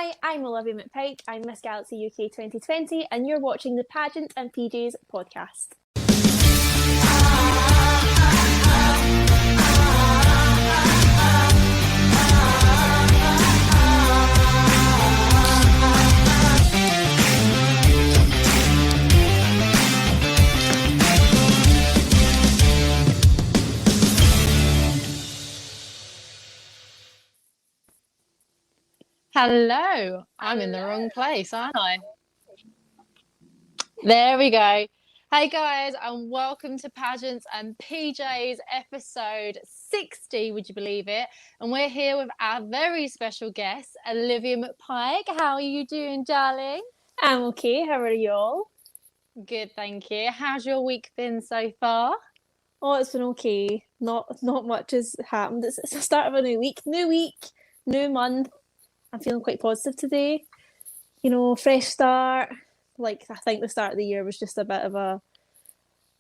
Hi, I'm Olivia McPike. I'm Miss Galaxy UK 2020, and you're watching the Pageant and PPJ's podcast. Hello. I'm in the wrong place, aren't I? There we go. Hey guys, and welcome to Pageants and PJ's episode 60, would you believe it? And we're here with our very special guest, Olivia McPike. How are you doing, darling? I'm okay. How are you all? Good, thank you. How's your week been so far? Oh, it's been okay. Not much has happened. It's the start of a new week, new month. I'm feeling quite positive today. You know, fresh start. Like, I think the start of the year was just a bit of a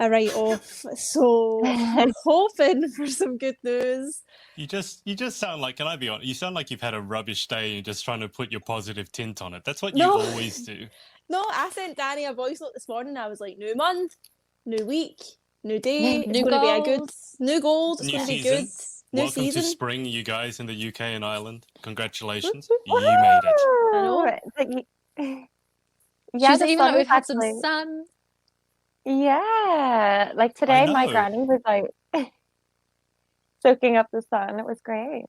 write-off. So I'm hoping for some good news. You just sound like, can I be honest? You sound like you've had a rubbish day and you're just trying to put your positive tint on it. That's what you always do. No, I sent Danny a voice note this morning. I was like, new month, new week, new day. It's going to be a good new goals. It's going to be good. Welcome to spring, you guys in the UK and Ireland. Congratulations. You made it. I know. Yeah, even though we've had some sun. Yeah, like today my granny was out soaking up the sun. It was great.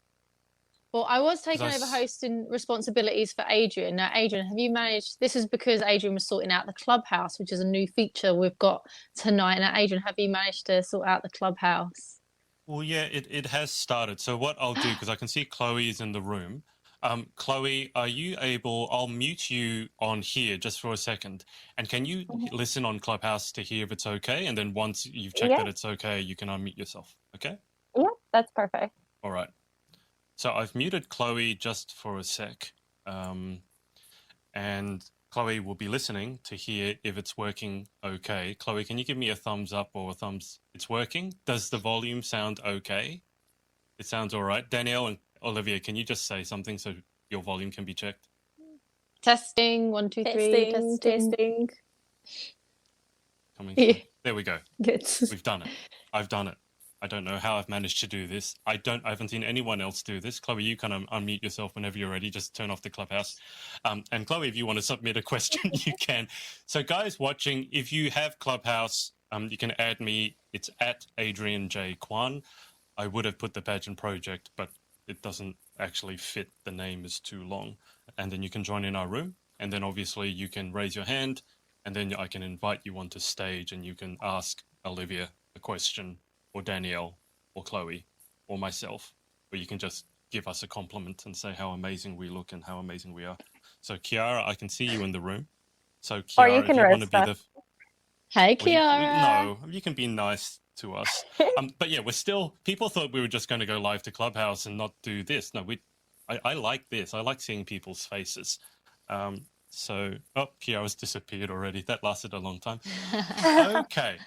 Well, I was taking over hosting responsibilities for Adrian. Now, Adrian, have you managed? This is because Adrian was sorting out the clubhouse, which is a new feature we've got tonight. Now, Adrian, have you managed to sort out the clubhouse? Well, yeah, it has started. So what I'll do, because I can see Chloe is in the room. Chloe, are you able? I'll mute you on here just for a second. And can you listen on Clubhouse to hear if it's okay? And then once you've checked that it's okay, you can unmute yourself. Okay? Yeah, that's perfect. All right. So I've muted Chloe just for a sec. And Chloe will be listening to hear if it's working okay. Chloe, can you give me a thumbs up or a thumbs? It's working? Does the volume sound okay? It sounds all right. Danielle and Olivia, can you just say something so your volume can be checked? Testing, 1, 2, 3. Testing. Coming through. There we go. Good. We've done it. I've done it. I don't know how I've managed to do this. I haven't seen anyone else do this. Chloe, you can unmute yourself whenever you're ready. Just turn off the Clubhouse. And Chloe, if you want to submit a question, you can. So guys watching, if you have Clubhouse, you can add me. It's at Adrian J. Kwan. I would have put the Pageant Project, but it doesn't actually fit. The name is too long. And then you can join in our room. And then obviously you can raise your hand. And then I can invite you onto stage and you can ask Olivia a question, or Danielle, or Chloe, or myself. Or you can just give us a compliment and say how amazing we look and how amazing we are. So Kiara, I can see you in the room. So Kiara, or you can if you want to be us. Hey Kiara. No, you can be nice to us. But yeah, people thought we were just going to go live to Clubhouse and not do this. No, I like this. I like seeing people's faces. Kiara's disappeared already. That lasted a long time. Okay.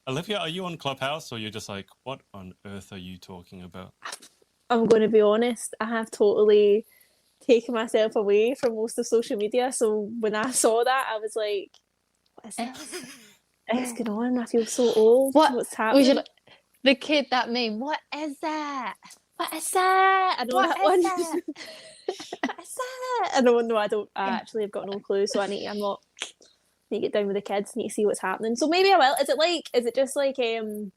Olivia, are you on Clubhouse or you're just like, what on earth are you talking about? I'm going to be honest. I have totally taken myself away from most of social media. So when I saw that, I was like, what is this? What's going on? I feel so old. What's happening? The kid that meme. What is that? What is that? I know that one. What is that? I don't know. I actually have got no clue. So I need to get down with the kids. Need to see what's happening. So maybe I will. Is it just like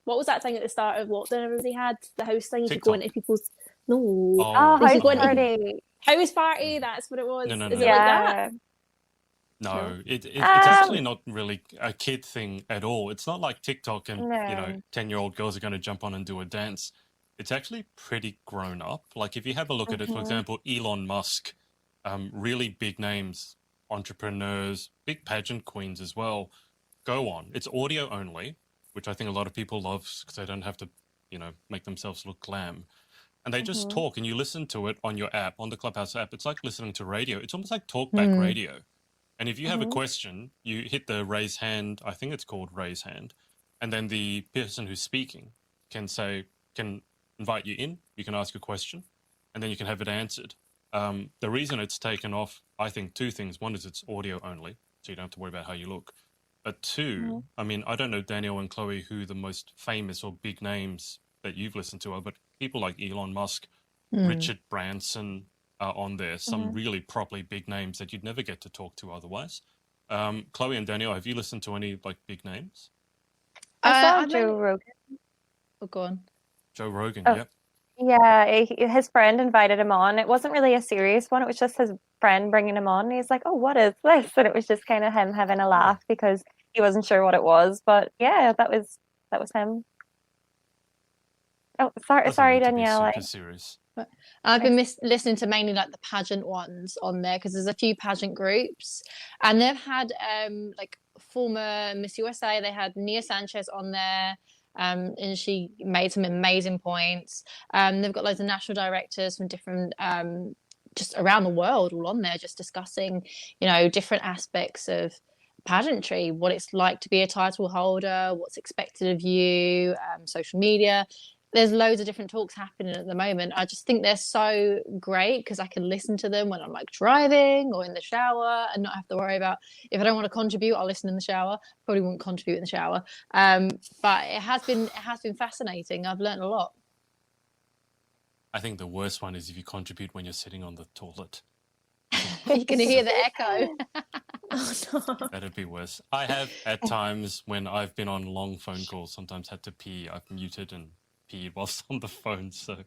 what was that thing at the start of lockdown? Everybody had the house thing. You could go into people's house party. House party. That's what it was. No. Is it like that? No, it's actually not really a kid thing at all. It's not like TikTok and 10-year-old girls are going to jump on and do a dance. It's actually pretty grown up. Like if you have a look at it, for example, Elon Musk, really big names, entrepreneurs, big pageant queens as well, go on. It's audio only, which I think a lot of people love because they don't have to, make themselves look glam. And they just talk and you listen to it on your app, on the Clubhouse app. It's like listening to radio. It's almost like talkback radio. And if you have a question, you hit the raise hand. I think it's called raise hand. And then the person who's speaking can invite you in. You can ask a question and then you can have it answered. The reason it's taken off, I think, two things. One is it's audio only, so you don't have to worry about how you look. But two, I mean, I don't know, Danielle and Chloe, who the most famous or big names that you've listened to are, but people like Elon Musk, Richard Branson are on there, some really properly big names that you'd never get to talk to otherwise. Chloe and Danielle, have you listened to any like big names? I saw I've Joe only- Rogan. Oh, go on. Joe Rogan, Oh. yep. Yeah, his friend invited him on. It wasn't really a serious one. It was just his friend bringing him on. And he's like, "Oh, what is this?" And it was just kind of him having a laugh because he wasn't sure what it was. But yeah, that was him. Oh, Doesn't sorry, need to be Danielle. super serious. I've been listening to mainly like the pageant ones on there because there's a few pageant groups, and they've had like former Miss USA. They had Nia Sanchez on there, and she made some amazing points. They've got loads of national directors from different just around the world all on there, just discussing, different aspects of pageantry, what it's like to be a title holder, what's expected of you, social media. There's loads of different talks happening at the moment. I just think they're so great because I can listen to them when I'm like driving or in the shower and not have to worry about if I don't want to contribute, I'll listen in the shower. Probably won't contribute in the shower. But it has been fascinating. I've learned a lot. I think the worst one is if you contribute when you're sitting on the toilet. You can hear the echo. Oh no. That'd be worse. I have at times when I've been on long phone calls, sometimes had to pee. I've muted and peed whilst on the phone. So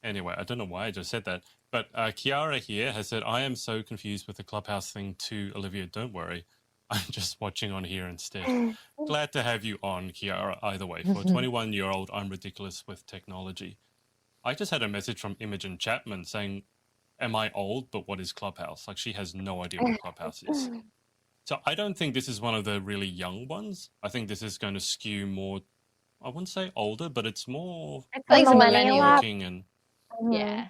anyway, I don't know why I just said that. But Kiara here has said, I am so confused with the Clubhouse thing too, Olivia. Don't worry. I'm just watching on here instead. Glad to have you on, Kiara, either way. For a 21-year-old, I'm ridiculous with technology. I just had a message from Imogen Chapman saying, am I old, but what is Clubhouse? Like, she has no idea what Clubhouse is. So I don't think this is one of the really young ones. I think this is going to skew more, I wouldn't say older, but it's more It's like a millennial looking, and Yeah.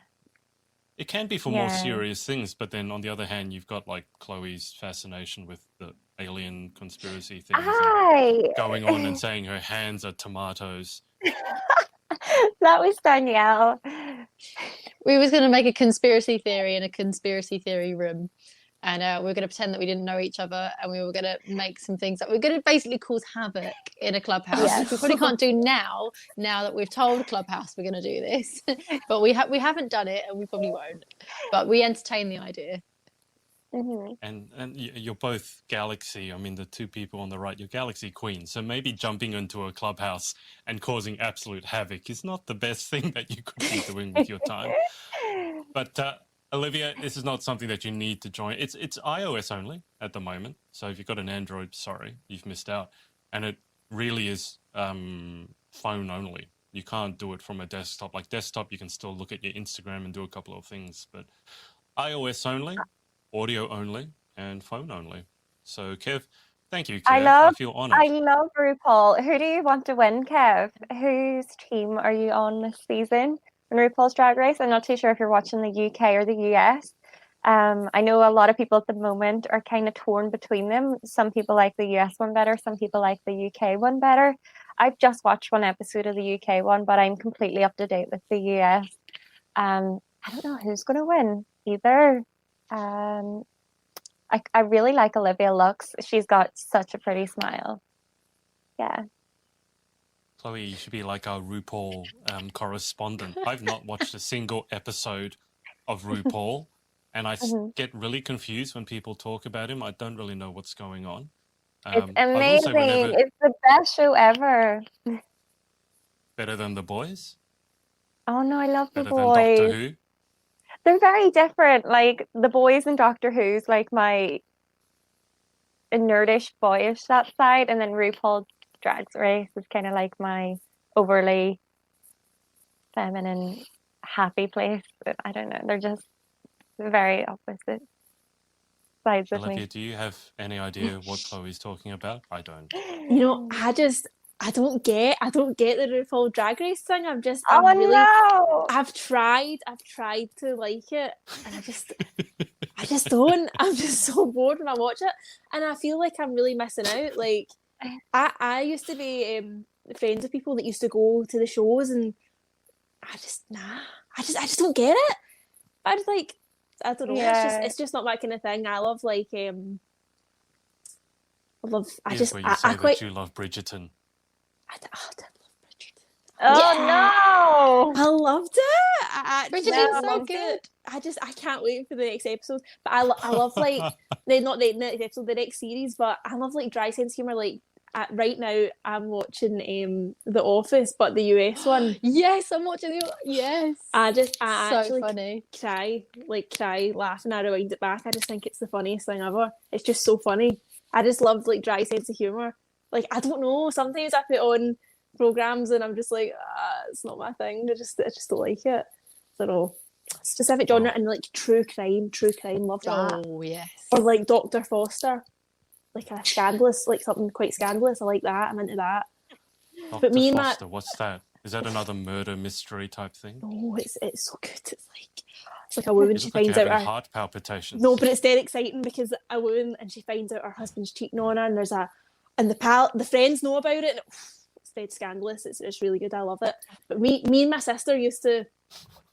it can be for more serious things. But then on the other hand, you've got like Chloe's fascination with the alien conspiracy things and going on and saying her hands are tomatoes. That was Danielle. We was going to make a conspiracy theory in a conspiracy theory room. And we were going to pretend that we didn't know each other, and we were going to make some things that we're going to basically cause havoc in a clubhouse. Yes. We probably can't do now that we've told Clubhouse we're going to do this. But we haven't done it, and we probably won't. But we entertain the idea. Mm-hmm. And you're both Galaxy. I mean, the two people on the right, you're Galaxy queens. So maybe jumping into a clubhouse and causing absolute havoc is not the best thing that you could be doing with your time. But Olivia, this is not something that you need to join. It's iOS only at the moment. So if you've got an Android, sorry, you've missed out. And it really is phone only. You can't do it from a desktop. Like desktop, you can still look at your Instagram and do a couple of things. But iOS only, audio only, and phone only. So Kev, thank you, Kev. I feel honoured. I love RuPaul. Who do you want to win, Kev? Whose team are you on this season in RuPaul's Drag Race? I'm not too sure if you're watching the UK or the US. I know a lot of people at the moment are kind of torn between them. Some people like the US one better. Some people like the UK one better. I've just watched one episode of the UK one, but I'm completely up to date with the US. I don't know who's going to win either. I really like Olivia Lux. She's got such a pretty smile. Yeah. Chloe, you should be like our RuPaul correspondent. I've not watched a single episode of RuPaul, and I get really confused when people talk about him. I don't really know what's going on. It's amazing. It's the best show ever. Better than The Boys? Oh no, I love The Better Boys. than Doctor Who? They're very different. Like The Boys and Doctor Who's like my nerdish, boyish that side, and then RuPaul's Drag Race is kind of like my overly feminine, happy place. But I don't know. They're just very opposite sides of Olivia, me. do you have any idea what Chloe's talking about? I don't. You know, I don't get the RuPaul Drag Race thing. I've tried to like it, and I just don't. I'm just so bored when I watch it, and I feel like I'm really missing out. Like, I used to be friends with people that used to go to the shows, and I just don't get it. I just like, I don't know. Yeah. It's just not my kind of thing. I love like I love. I Here's just where you I say quite. that you love Bridgerton. I love Bridget. Oh I loved it. I actually Bridgerton's so loved good. it. I can't wait for the next episode. But I love like not the next episode, the next series. But I love like dry sense humor. Like right now, I'm watching The Office, but the US one. Yes, I'm watching you. Yes. I So actually funny. cry laughing. I rewind it back. I just think it's the funniest thing ever. It's just so funny. I just love like dry sense of humor. Like I don't know. Sometimes I put on programs and I'm just like, it's not my thing. I just don't like it. I don't know. Specific genre and like true crime, love that. Oh yes. Or like Dr. Foster, like a scandalous, like something quite scandalous. I like that. I'm into that. Dr. But me and Foster, what's that? Is that another murder mystery type thing? oh, it's so good. It's like a woman. Is She it like finds you're out having her heart palpitations? no, but it's dead exciting because a woman and she finds out her husband's cheating on her, and the friends know about it. And it's dead scandalous. It's really good. I love it. But me and my sister used to,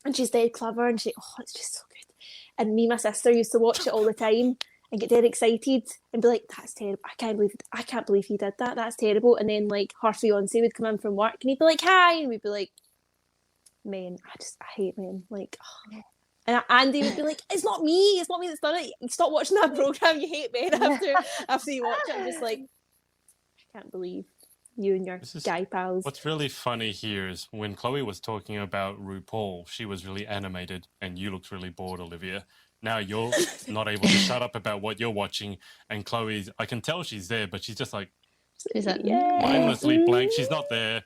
and she's dead clever, and it's just so good. And me and my sister used to watch it all the time and get dead excited and be like, "That's terrible! I can't believe he did that. That's terrible." And then like her fiance would come in from work and he'd be like, "Hi," and we'd be like, "Men, I hate men." Like. Oh. And Andy would be like, it's not me that's done it. Stop watching that program. You hate men after you watch it. I'm just like, I can't believe you and your guy pals. What's really funny here is when Chloe was talking about RuPaul, she was really animated and you looked really bored, Olivia. Now you're not able to shut up about what you're watching, and Chloe's, I can tell she's there, but she's just like, is that mindlessly blank. She's not there.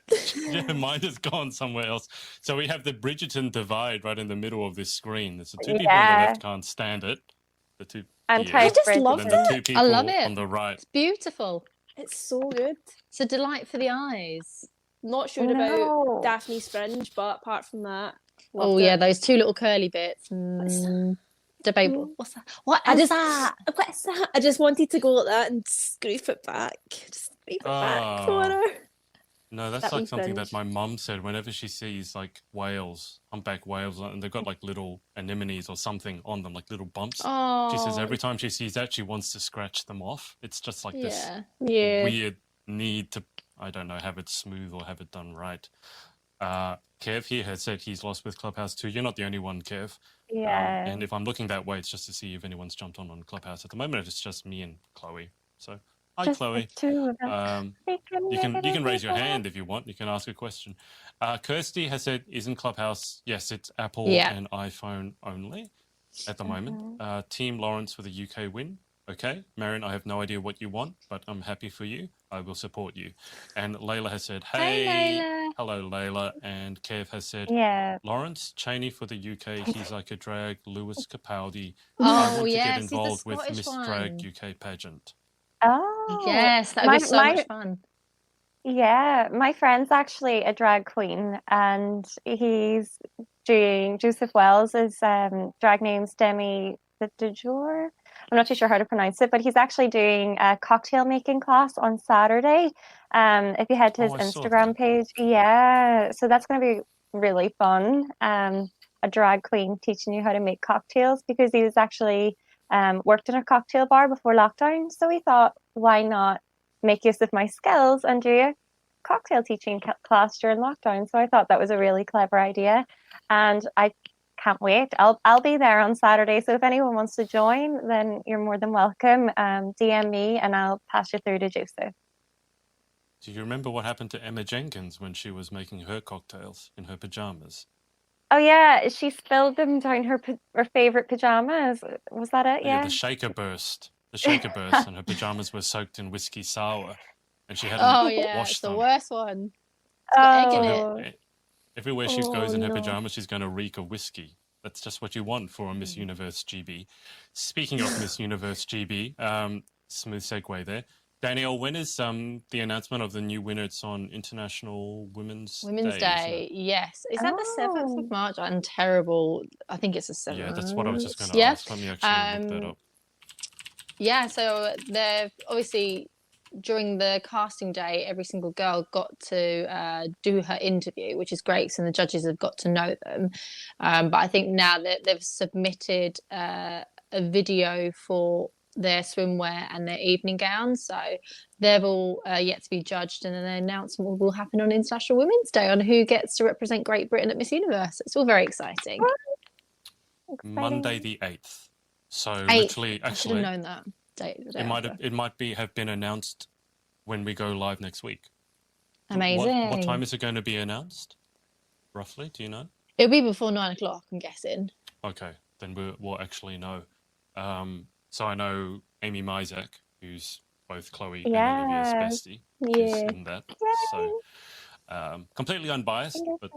Her mind has gone somewhere else. So we have the Bridgerton divide right in the middle of this screen. There's the two people on the left can't stand it. The two I just love and then the two people I love it. on the right. It's beautiful. It's so good. It's a delight for the eyes. Not sure about Daphne's fringe, but apart from that, yeah, those two little curly bits. Debate. What's that? What's that? I just wanted to go like that and scroof it back. Just scroof it back for her. No, that's like something that my mum said whenever she sees like whales, humpback whales, and they've got like little anemones or something on them, like little bumps. Oh. She says every time she sees that, she wants to scratch them off. It's just like this weird need to, I don't know, have it smooth or have it done right. Kev here has said he's lost with Clubhouse too. You're not the only one, Kev. Yeah. And if I'm looking that way, it's just to see if anyone's jumped on Clubhouse. At the moment, it's just me and Chloe. So, hi, Just Chloe. the two. You can raise your hand if you want. You can ask a question. Kirsty has said, isn't Clubhouse? Yes, it's Apple and iPhone only at the moment. Team Lawrence for the UK win. Okay, Marion, I have no idea what you want, but I'm happy for you. I will support you. And Layla has said, hey. Layla. Hello, Layla. And Kev has said, Lawrence Cheney for the UK. He's like a drag. Lewis Capaldi. I want to get involved with Miss Drag UK pageant. Oh. Yes, that would be so much fun. Yeah, my friend's actually a drag queen, and he's doing Joseph Wells' drag name's Demi de Jour. I'm not too sure how to pronounce it, but he's actually doing a cocktail making class on Saturday. If you head to his Instagram page, so that's going to be really fun. A drag queen teaching you how to make cocktails, because he was actually worked in a cocktail bar before lockdown. So we thought, why not make use of my skills and do a cocktail teaching class during lockdown? So I thought that was a really clever idea, and I can't wait. I'll be there on Saturday, so if anyone wants to join, then you're more than welcome. DM me and I'll pass you through to Joseph. Do you remember what happened to Emma Jenkins when she was making her cocktails in her pajamas? Oh yeah, she spilled them down her favorite pajamas. Was that it? Yeah, the shaker burst. And her pajamas were soaked in whiskey sour, and she had to wash them. The worst one. Everywhere she goes in her pajamas, she's going to reek of whiskey. That's just what you want for a Miss Universe GB. Speaking of Miss Universe GB, smooth segue there. Danielle, when is the announcement of the new winner? It's on International Women's Day. Yes. Is that the 7th of March? I'm terrible. I think it's the 7th. Yeah, that's what I was just going to ask. Let me actually look that up. Yeah, so they've obviously during the casting day, every single girl got to do her interview, which is great. So the judges have got to know them. But I think now that they've submitted a video for their swimwear and their evening gowns, so they're all yet to be judged, and then the announcement will happen on International Women's Day on who gets to represent Great Britain at Miss Universe. It's all very exciting. Monday the 8th. So 8th. literally, I should have actually, known that date. it might have been announced when we go live next week. Amazing. What time is it going to be announced? Roughly, do you know? It'll be before 9 o'clock, I'm guessing. Okay, then we'll actually know. So I know Amy Mizek, who's both Chloe and Olivia's bestie, is in that. So completely unbiased, but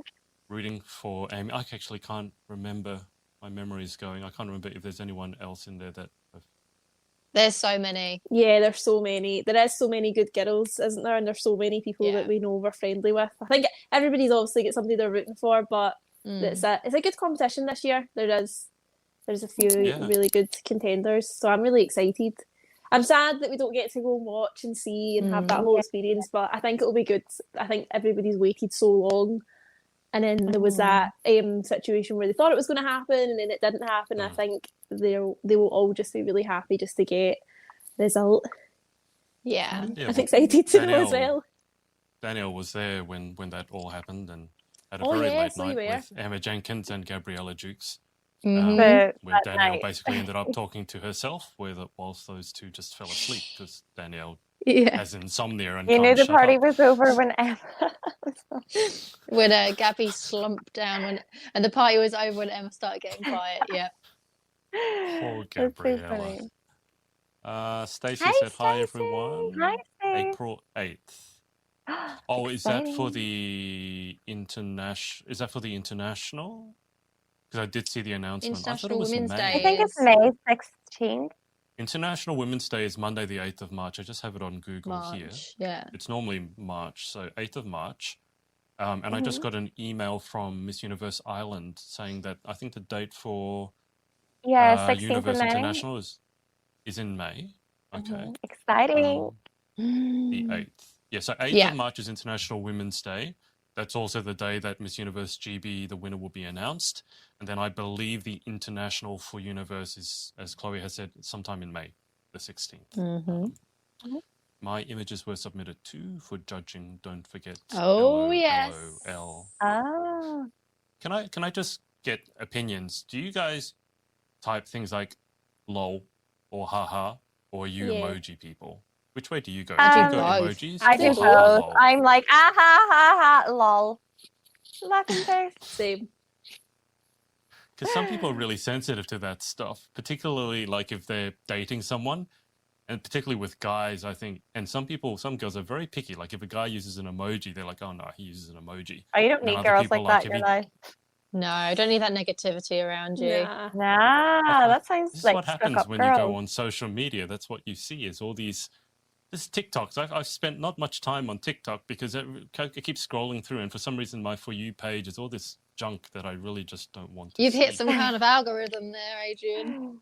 rooting for Amy. I actually can't remember. My memory is going. I can't remember if there's anyone else in there that. There's so many. Yeah, there's so many. There is so many good girls, isn't there? And there's so many people that we know we're friendly with. I think everybody's obviously got somebody they're rooting for, but it's a good competition this year. There's a few really good contenders, so I'm really excited. I'm sad that we don't get to go and watch and see and have that whole experience, but I think it'll be good. I think everybody's waited so long, and then there was that situation where they thought it was going to happen and then it didn't happen. I think they will all just be really happy just to get the result. Yeah, I'm excited to know as well. Danielle was there when that all happened and had a very late night with Emma Jenkins and Gabriella Dukes. Where Danielle basically ended up talking to herself, whilst those two just fell asleep because Danielle has insomnia and you knew the party was over when Emma when Gabby slumped down and the party was over when Emma started getting quiet. Yeah. Poor Gabriella. Stacey said hi everyone. Hi, April 8th. Oh, is that for the international? Is that for the international? Because I did see the announcement. International Women's Day. I think it's May 16th. International Women's Day is Monday the 8th of March. I just have it on Google here. Yeah. It's normally March, so 8th of March. And I just got an email from Miss Universe Ireland saying that I think the date for 16th Universe of May. International is in May. Okay. Exciting. The 8th. Yeah, so 8th of March is International Women's Day. That's also the day that Miss Universe GB, the winner, will be announced. And then I believe the international for Universe is, as Chloe has said, sometime in May, the 16th. My images were submitted too for judging. Don't forget. Oh, yes. LOL. Oh. Can I just get opinions? Do you guys type things like lol or haha, or are you emoji people? Which way do you go? Do you go emojis? I do both. I'm like, ah ha ha ha, lol. Laughing face. Same. Because some people are really sensitive to that stuff, particularly like if they're dating someone, and particularly with guys, I think. And some girls are very picky. Like if a guy uses an emoji, they're like, oh no, he uses an emoji. Oh, you don't need girls like that in your life. No, I don't need that negativity around you. Nah, that sounds this like is what happens when you go on social media. That's what you see is all these TikToks. I've spent not much time on TikTok because I keep scrolling through, and for some reason my For You page is all this junk that I really just don't want to You've see. hit some kind of algorithm there, Adrian.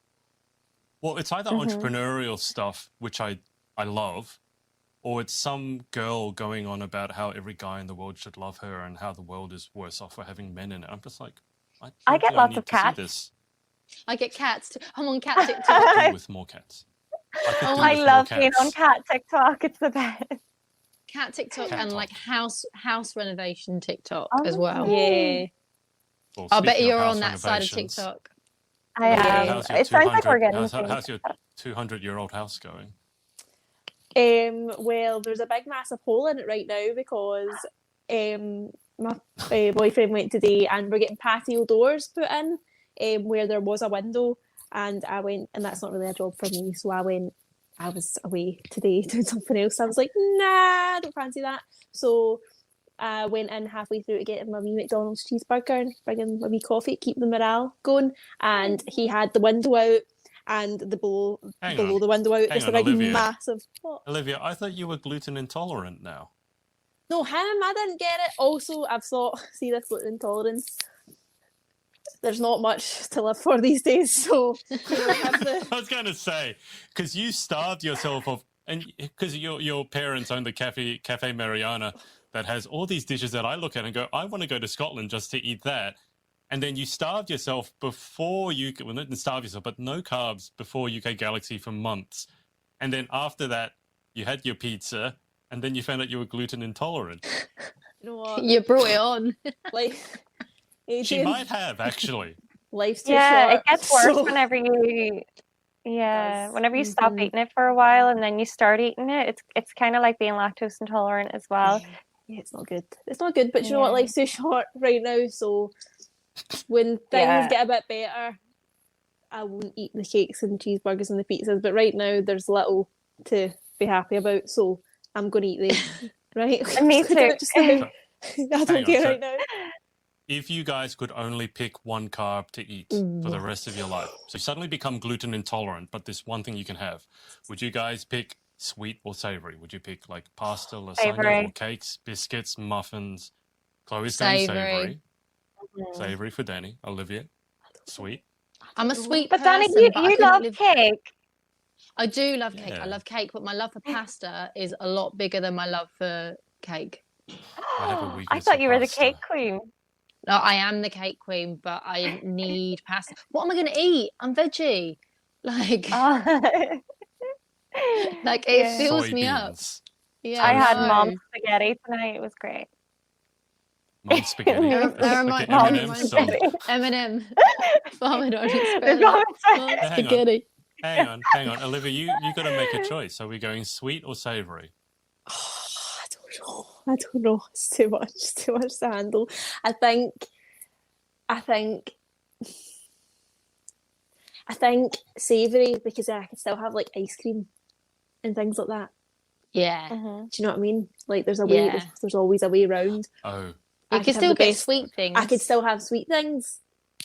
Well, it's either entrepreneurial stuff, which I love, or it's some girl going on about how every guy in the world should love her and how the world is worse off for having men in it. I'm just like, I get lots of cats. This. I get cats too. I'm on cat TikTok. With more cats. I love being on cat TikTok. It's the best. Cat TikTok and like house renovation TikTok as well. Yeah. Well, I bet you're on that side of TikTok. I am. It sounds like we're getting how's your 200-year-old house going? Well, there's a big massive hole in it right now because my boyfriend went today and we're getting patio doors put in where there was a window, and I went, and that's not really a job for me, so I was away today doing something else. I was like, nah, I don't fancy that. So I went in halfway through to get my wee McDonald's cheeseburger and bringing my wee coffee to keep the morale going, and he had the window out and below the window out, just a big Olivia. massive... What? Olivia, I thought you were gluten intolerant now. No, him, I didn't get it. Also, I've thought, see this gluten intolerance, there's not much to live for these days, so... I was going to say, because you starved yourself of and because your parents own the Cafe Mariana that has all these dishes that I look at and go, I want to go to Scotland just to eat that. And then you starved yourself before well, not starve yourself, but no carbs before UK Galaxy for months. And then after that, you had your pizza, and then you found out you were gluten intolerant. You know what? You brought it on. Like, She Adrian, might have, actually. life's too Yeah, short. it gets worse so- whenever you does. whenever you stop Mhm. eating it for a while and then you start eating it. It's kind of like being lactose intolerant as well. Yeah, it's not good. It's not good, but you know what? Yeah. Life's too short right now, so when things Yeah. get a bit better, I won't eat the cakes and cheeseburgers and the pizzas. But right now, there's little to be happy about, so I'm going to eat them. Right? Me too. Just about- I don't Hang on, care so- right now. If you guys could only pick one carb to eat for the rest of your life, so you suddenly become gluten intolerant, but there's one thing you can have, would you guys pick sweet or savory? Would you pick like pasta, lasagna, Savory. or cakes, biscuits, muffins? Chloe's saying Savory. savory. Savory for Danny. Olivia, sweet. I'm a sweet But Danny, person, but I you couldn't love live- cake. I do love cake. Yeah. I love cake, but my love for pasta is a lot bigger than my love for cake. I have a I weakness thought for you were the pasta. cake queen. No, I am the cake queen, but I need pasta. What am I going to eat? I'm veggie. Like, Oh. like it Yeah. fills me up. Soybeans. Yeah, I had no. mom's spaghetti tonight. It was great. Mom spaghetti. That That Like reminds an me M&M of song. Eminem. Farmer don't There's expect always- Mom Hang on. spaghetti. Hang on. Olivia, you got to make a choice. Are we going sweet or savory? I don't know. It's too much. It's too much to handle. I think savoury, because then I can still have like ice cream and things like that. Yeah. Mhm. Do you know what I mean? Like there's a way. Yeah. There's always a way round. Oh, I You could can have still the get best- sweet things. I could still have sweet things.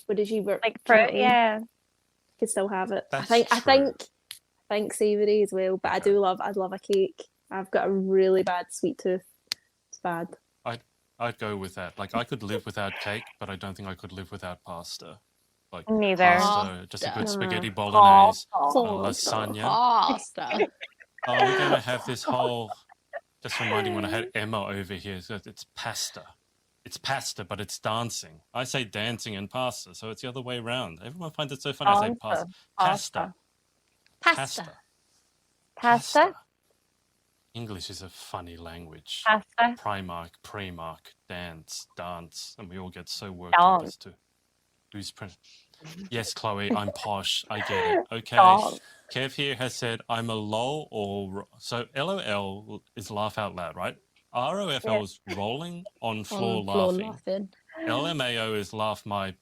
What did you work? Like do you know what fruit, I mean? yeah. I could still have it. That's I true. think savoury as well. But I'd love a cake. I've got a really bad sweet tooth. It's bad. I'd go with that. Like, I could live without cake, but I don't think I could live without pasta. Like, Neither. pasta, just a good Pasta. spaghetti bolognese, a Oh, lasagna. Pasta. Oh, we're going to have this whole... Just reminding when I had Emma over here, so it's pasta. It's pasta, but it's dancing. I say dancing and pasta, so it's the other way around. Everyone finds it so funny. I say pasta. Pasta. Pasta. Pasta? English is a funny language. Pasta. Primark, Primark, dance, and we all get so worked up Dance. as to who's Yes, Chloe, I'm posh. I get it. Okay. Dance. Kev here has said I'm a lol or so. LOL is laugh out loud, right? ROFL is rolling on floor, On the floor laughing. LMAO is laugh my,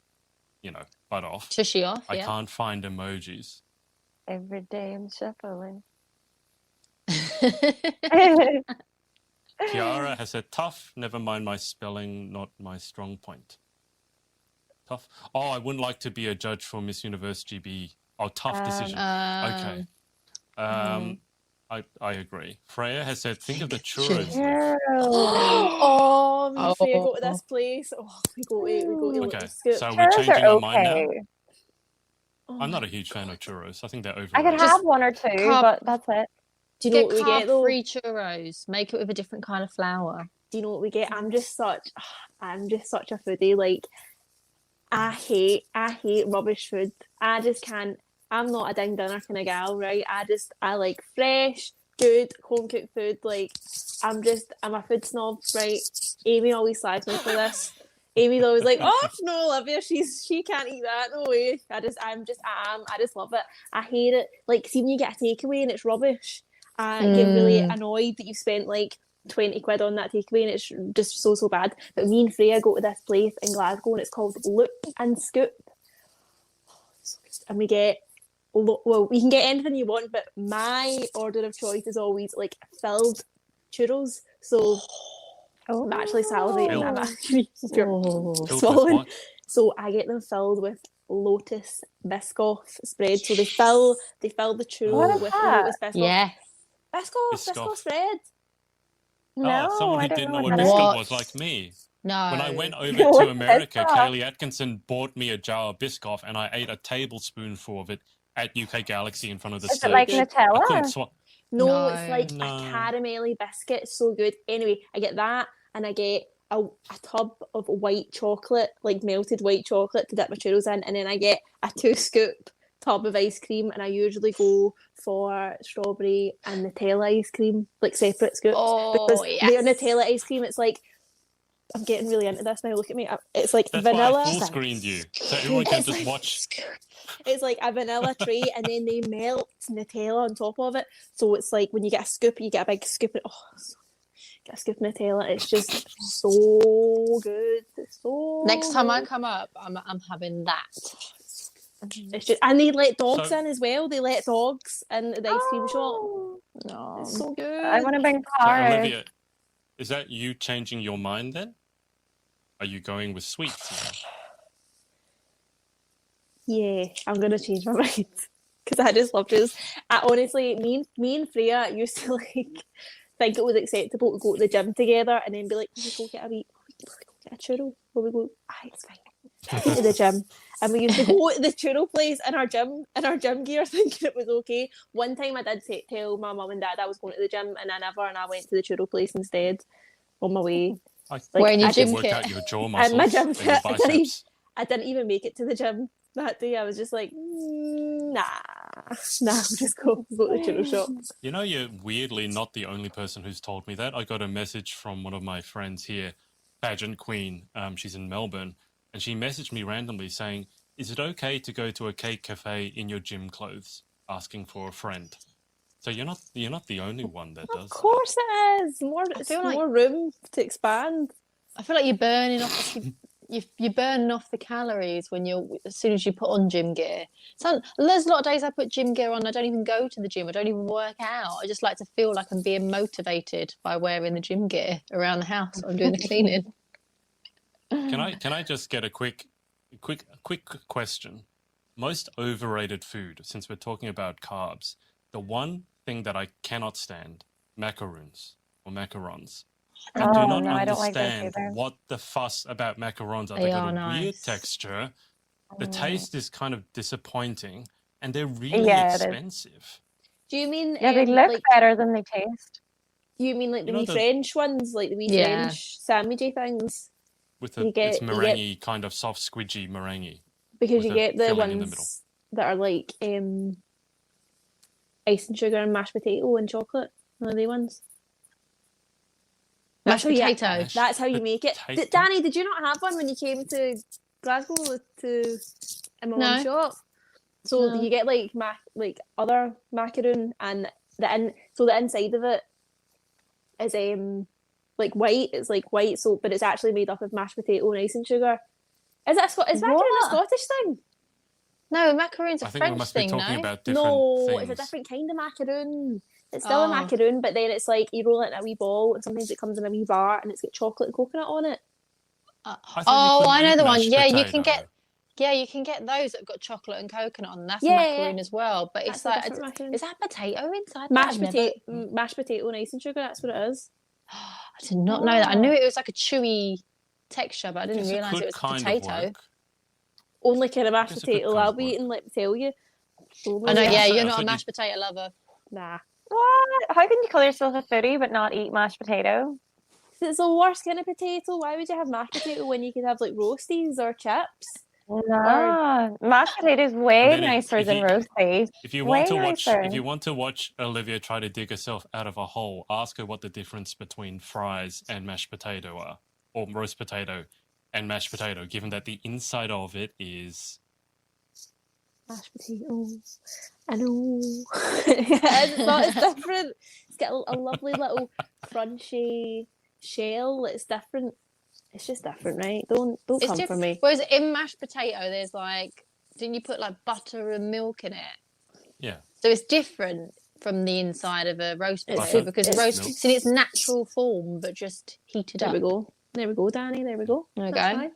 butt off. Tushy off. I Yeah. can't find emojis. Every day I'm shuffling. Kiara has said tough. Never mind my spelling, not my strong point. Tough. Oh, I wouldn't like to be a judge for Miss Universe GB. Oh, tough decision. Okay. I agree. Freya has said, think of the churros. Liv." Oh, me and Freya go to Oh. this place. Oh, we go to Okay, Scoop. so we're Churros changing are our mind now. okay. Oh, I'm not a huge fan of churros. I think they're I overrated. could have one or two, carb- but that's it. do you know Get what we get though? carb-free churros. Make it with a different kind of flour. Do you know what we get? I'm just such a foodie. Like I hate rubbish food. I just can't. I'm not a ding dinner kind of gal, right? I like fresh, good, home cooked food. Like I'm a food snob, right? Amy always slags me for this. Amy's always like, "Oh no, Olivia, she can't eat that. No way." I just love it. I hate it. Like, see when you get a takeaway and it's rubbish, I get really annoyed that you spent like 20 quid on that takeaway and it's just so bad. But me and Freya go to this place in Glasgow and it's called Loop and Scoop, and we get you can get anything you want, but my order of choice is always like filled churros. So I'm actually salivating. I'm actually Oh. Filled with swallowing. what? So I get them filled with Lotus Biscoff spread. So they fill the churro What is with that? Lotus Biscoff. Yes. Biscoff Biscoff. spread. No, someone I who don't didn't know know what that biscuit What? was like me. No. When I went over No, to America, that's not. Kaylee Atkinson bought me a jar of Biscoff and I ate a tablespoonful of it at UK Galaxy in front of the Is stage. it like I couldn't Nutella? No, it's No. like No. a caramelly biscuit. It's so good. Anyway, I get that, and I get a tub of white chocolate, like melted white chocolate to dip my churros in, and then I get a 2-scoop tub of ice cream, and I usually go for strawberry and Nutella ice cream, like separate scoops. Oh, Because their yes. Nutella ice cream, it's like, I'm getting really into this now, look at me. It's like That's vanilla. why I full screened you, so everyone can It's just like- watch. It's like a vanilla tray, and then they melt Nutella on top of it. So it's like when you get a scoop, you get a big scoop of, get a scoop of Nutella. It's just so good. It's so Next time I good. come up, I'm having that. It's just, and they let dogs So- in as well. They let dogs in the ice cream shop. Oh, No. It's so good. I want to bring So, Paris. Olivia, is that you changing your mind then? Are you going with sweets now? Yeah, I'm gonna change my mind because I just love juice. I honestly, me and Freya used to like think it was acceptable to go to the gym together and then be like, "Will we go get a will we go get a churro? Will we go? It's fine." Go to the gym, and we used to go to the churro place in our gym gear, thinking it was okay. One time, I did tell my mum and dad I was going to the gym, and I went to the churro place instead on my way. Wearing your I can gym work kit. out your jaw And muscles my gym and your kit, I didn't biceps. I didn't even make it to the gym that day. I was just like, nah, we'll just go to the churro shop. You know, you're weirdly not the only person who's told me that. I got a message from one of my friends here, Pageant Queen. She's in Melbourne, and she messaged me randomly saying, "Is it okay to go to a cake cafe in your gym clothes?" Asking for a friend. So you're not the only one that does. Of course it is. It's feel like- more room to expand. I feel like you're burning off. You're burning off the calories when as soon as you put on gym gear. So there's a lot of days I put gym gear on. I don't even go to the gym. I don't even work out. I just like to feel like I'm being motivated by wearing the gym gear around the house when I'm doing the cleaning. Can I just get a quick question? Most overrated food, since we're talking about carbs, the one thing that I cannot stand, macaroons or macarons. I do not no, I don't like those understand either. what the fuss about macarons are. They They got are a weird nice. texture. The taste is kind of disappointing, and they're really Yeah, it is. expensive. Do you mean Yeah, they look like? better than they taste. Do you mean like the You know wee the- French ones, like the wee Yeah. French sandwichy things? With You it's get- meringue, kind of soft, squidgy meringue. Because With you a get the filling in the ones that are like ice and sugar and mashed potato and chocolate. One of the ones. Mashed That's how you- potato. Mashed That's how you make it. potato? Danny, did you not have one when you came to Glasgow in my mum's shop? So No. you get like other macaroon, and the inside of it is like white. It's like white, so but it's actually made up of mashed potato and ice and sugar. Is macaroon a What? Scottish thing? No, macaroon's a I think we French must be thing, talking no? about different No, things. it's a different kind of macaroon. It's still a Oh. macaroon, but then it's like you roll it in a wee ball, and sometimes it comes in a wee bar, and it's got chocolate and coconut on it. I thought you Oh, couldn't I know eat the one. mashed Yeah, you potato. can get. Yeah, you can get those that have got chocolate and coconut on. That's Yeah, macaroon yeah. as well. But it's That's a like, different macaroon. is that potato inside? Mashed that? I've never- potato and ice and sugar. That's what it is. I did not know that. I knew it was like a chewy texture, but I didn't Guess realise could it was kind potato. of work. Only kind of mashed guess it could potato kind I'll of be work. eating. Let me tell you. I know. Yeah, Yeah, I you're thought not a you- mashed potato lover. Nah. What? How can you call yourself a foodie but not eat mashed potato? It's the worst kind of potato. Why would you have mashed potato when you could have like roasties or chips? No, mashed potato is way And then nicer if than you- roasties. If you Way want to watch, nicer. if you want to watch Olivia try to dig herself out of a hole, ask her what the difference between fries and mashed potato are, or roast potato and mashed potato. Given that the inside of it is Mashed potato. I know. It's not. It's different. It's got a lovely little crunchy shell. It's different. It's just different, right? Don't It's come for different. me. Whereas in mashed potato, there's like, didn't you put like butter and milk in it? yeah. So it's different from the inside of a roast It's- potato because the it's- roast milk. it's in its natural form, but just heated There up. we go. There we go, Danny. There we go. There we That's go. fine.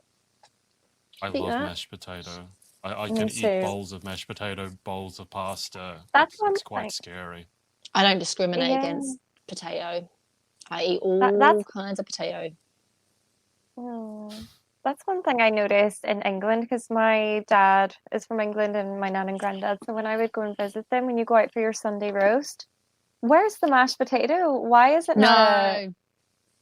I Take love that. mashed potato. I Me can too. eat bowls of mashed potato, bowls of pasta. That's it's one quite thing. scary. I don't discriminate Yeah. against potato. I eat all that's- kinds of potato. Oh, that's one thing I noticed in England because my dad is from England and my nan and granddad. So when I would go and visit them, when you go out for your Sunday roast, Where's the mashed potato? Why is it not? No,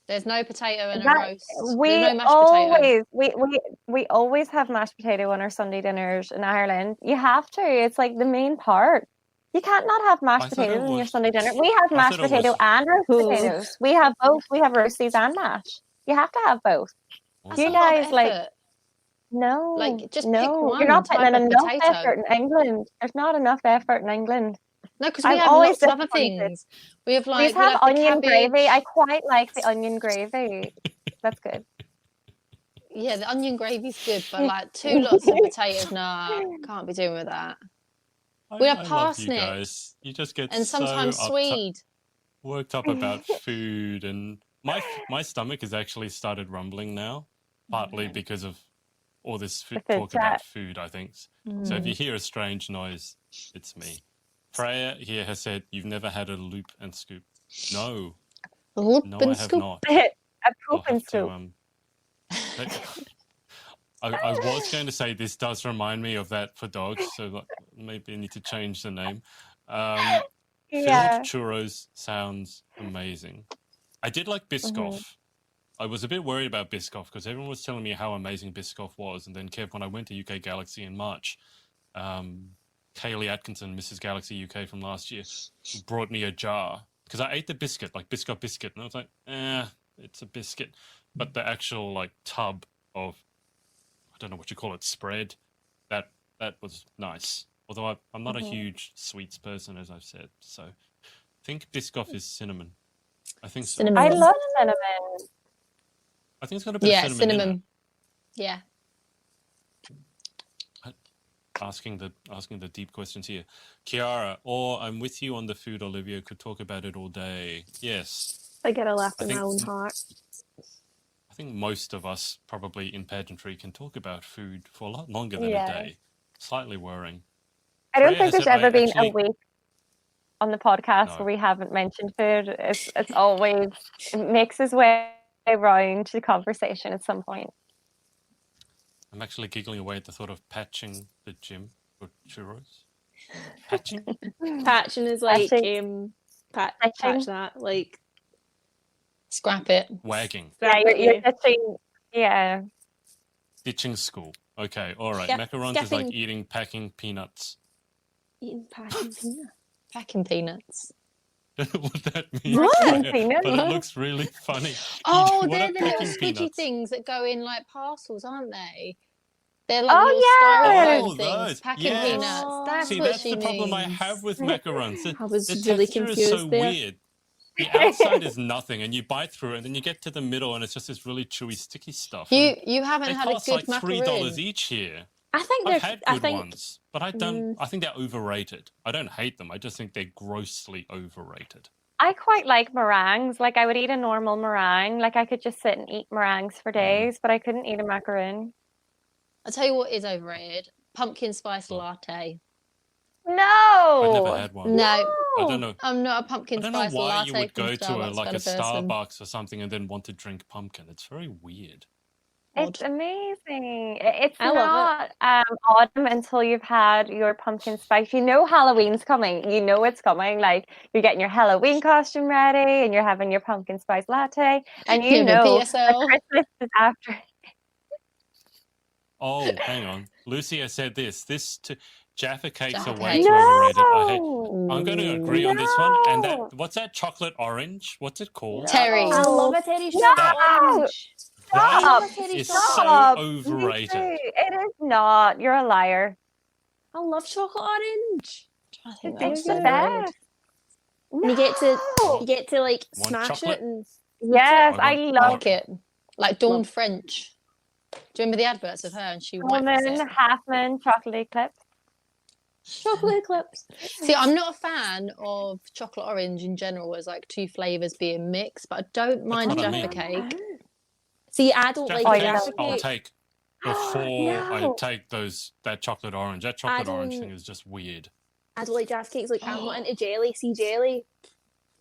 there's no potato in a That roast. we There's no mashed potato. always we always have mashed potato on our Sunday dinners in Ireland. You have to. It's like the main part. You can't not have mashed I thought it potatoes in your was- Sunday dinner. We have I mashed thought it potato was- and roast Ooh. potatoes. We have both. We have roasties and mash. You have to have both. That's You a lot of guys, like, effort. No, Like, just pick no, one you're not putting type in of enough potato. effort in England. There's not enough effort in England. No, because we I'm have always lots of other disappointed. things. We have We like have the onion cabbage. gravy. I quite like the onion gravy. That's good. Yeah, the onion gravy's good, but like 2 lots of potatoes, nah, can't be doing with that. We have I love you parsnip. guys. You just get And sometimes so swede. worked up about food, and my stomach has actually started rumbling now, partly because of all this The food talk about chat. food, I think. So if you hear a strange noise, it's me. Freya here has said, "You've never had a loop and scoop." No, Loop no, and I have scoop. not. A I'll poop and have to, soup. I was going to say this does remind me of that for dogs, so like, maybe I need to change the name. Yeah. Filled churros sounds amazing. I did like Biscoff. Mm-hmm. I was a bit worried about Biscoff because everyone was telling me how amazing Biscoff was, and then Kev, when I went to UK Galaxy in March, Kaylee Atkinson, Mrs. Galaxy UK from last year, brought me a jar because I ate the biscuit, like Biscoff biscuit, and I was like, it's a biscuit, but the actual like tub of, I don't know what you call it, spread, that was nice. Although I'm not a huge sweets person, as I've said, so I think Biscoff is cinnamon. I think so. Cinnamon. I love cinnamon. I think it's got a bit of cinnamon. In it. Yeah. Asking the deep questions here. Kiara, or I'm with you on the food, Olivia, could talk about it all day. Yes. I get a laugh I in my think- own heart. I think most of us probably in pageantry can talk about food for a lot longer than Yeah. a day. Slightly worrying. I don't Freya think has there's said, ever I been actually- a week on the podcast No. where we haven't mentioned food. It's always, it makes its way around the conversation at some point. I'm actually giggling away at the thought of patching the gym for churros. Patching? Patching is like Patching. patch Patching. that like Scrap it. Wagging. Yeah, scrap you're it, ditching. Yeah. Ditching school. Okay, all right. Yep, Macarons is like skipping. packing peanuts. eating packing peanut. Packing peanuts. Don't know what that means. What? Freya, Peanuts? but it looks really funny. Oh, What they're are the little packing squidgy peanuts? things that go in like parcels, aren't they? They're like Oh, little yes! styrofoam Oh, things. those. Packing Yes. peanuts. That's See, what that's she the problem I means. have with macarons. I was the really texture is so confused there. weird. The outside is nothing, and you bite through it, and then you get to the middle, and it's just this really chewy, sticky stuff. You And haven't they had a cost good like $3 macaroon. each here. I think I've they're. had I good think ones, but I don't. I think they're overrated. I don't hate them. I just think they're grossly overrated. I quite like meringues. Like, I would eat a normal meringue. Like, I could just sit and eat meringues for days, but I couldn't eat a macaroon. I'll tell you what is overrated. Pumpkin spice latte. No! I've never had one. No, I don't know. I'm not a pumpkin I don't know spice why latte you would from go to Starbucks like kind a of person. Starbucks or something and then want to drink pumpkin. It's very weird. It's amazing. It's I love not autumn until you've had your pumpkin spice. You know Halloween's coming. You know it's coming. Like, you're getting your Halloween costume ready and you're having your pumpkin spice latte. And you Yeah, the know PSL. that Christmas is after. Oh, hang on. Lucy has said this. Jaffa cakes are Jaffa way cakes. too overrated. No! I'm going to agree on this one. And No. what's that chocolate orange? What's it called? Terry. I love a Terry No! chocolate orange. Stop! That is Stop! so overrated. It is not. You're a liar. I love chocolate orange. I think It's that's the so best. And you get to like Want smash chocolate? it and Yes, I I want- love like it. Like Dawn French. Do you remember the adverts of her and she wipes Almond, it? Halfman, chocolate eclipse. chocolate clips. See, I'm not a fan of chocolate orange in general as like two flavours being mixed, but I don't mind what I Jaffa mean. cake. See, I don't Jaffa like yeah. cakes Jaffa I'll cake. take before I No. take that chocolate orange. That chocolate orange don't- thing is just weird. I don't like Jaffa cakes. Like, I'm not into jelly. See, jelly.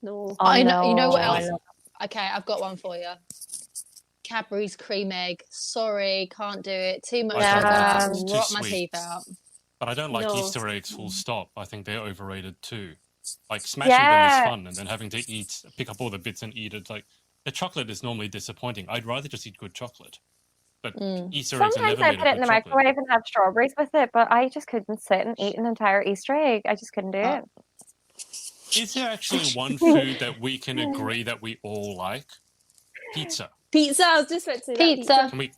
No. I know. You know what Jelly. else? Okay, I've got one for you. Cadbury's cream egg. Sorry, can't do it. Too much I sugar. don't think it's too Rot my sweet. teeth out. But I don't like No. Easter eggs full stop. I think they're overrated too. Like smashing them is fun, and then having to pick up all the bits and eat it. Like the chocolate is normally disappointing. I'd rather just eat good chocolate. But Easter eggs are Sometimes never I made put it of in good the chocolate. microwave and have strawberries with it, but I just couldn't sit and eat an entire Easter egg. I just couldn't do it. Is there actually one food that we can agree that we all like? Pizza. Pizza. I was just about to say that. Pizza. Can we?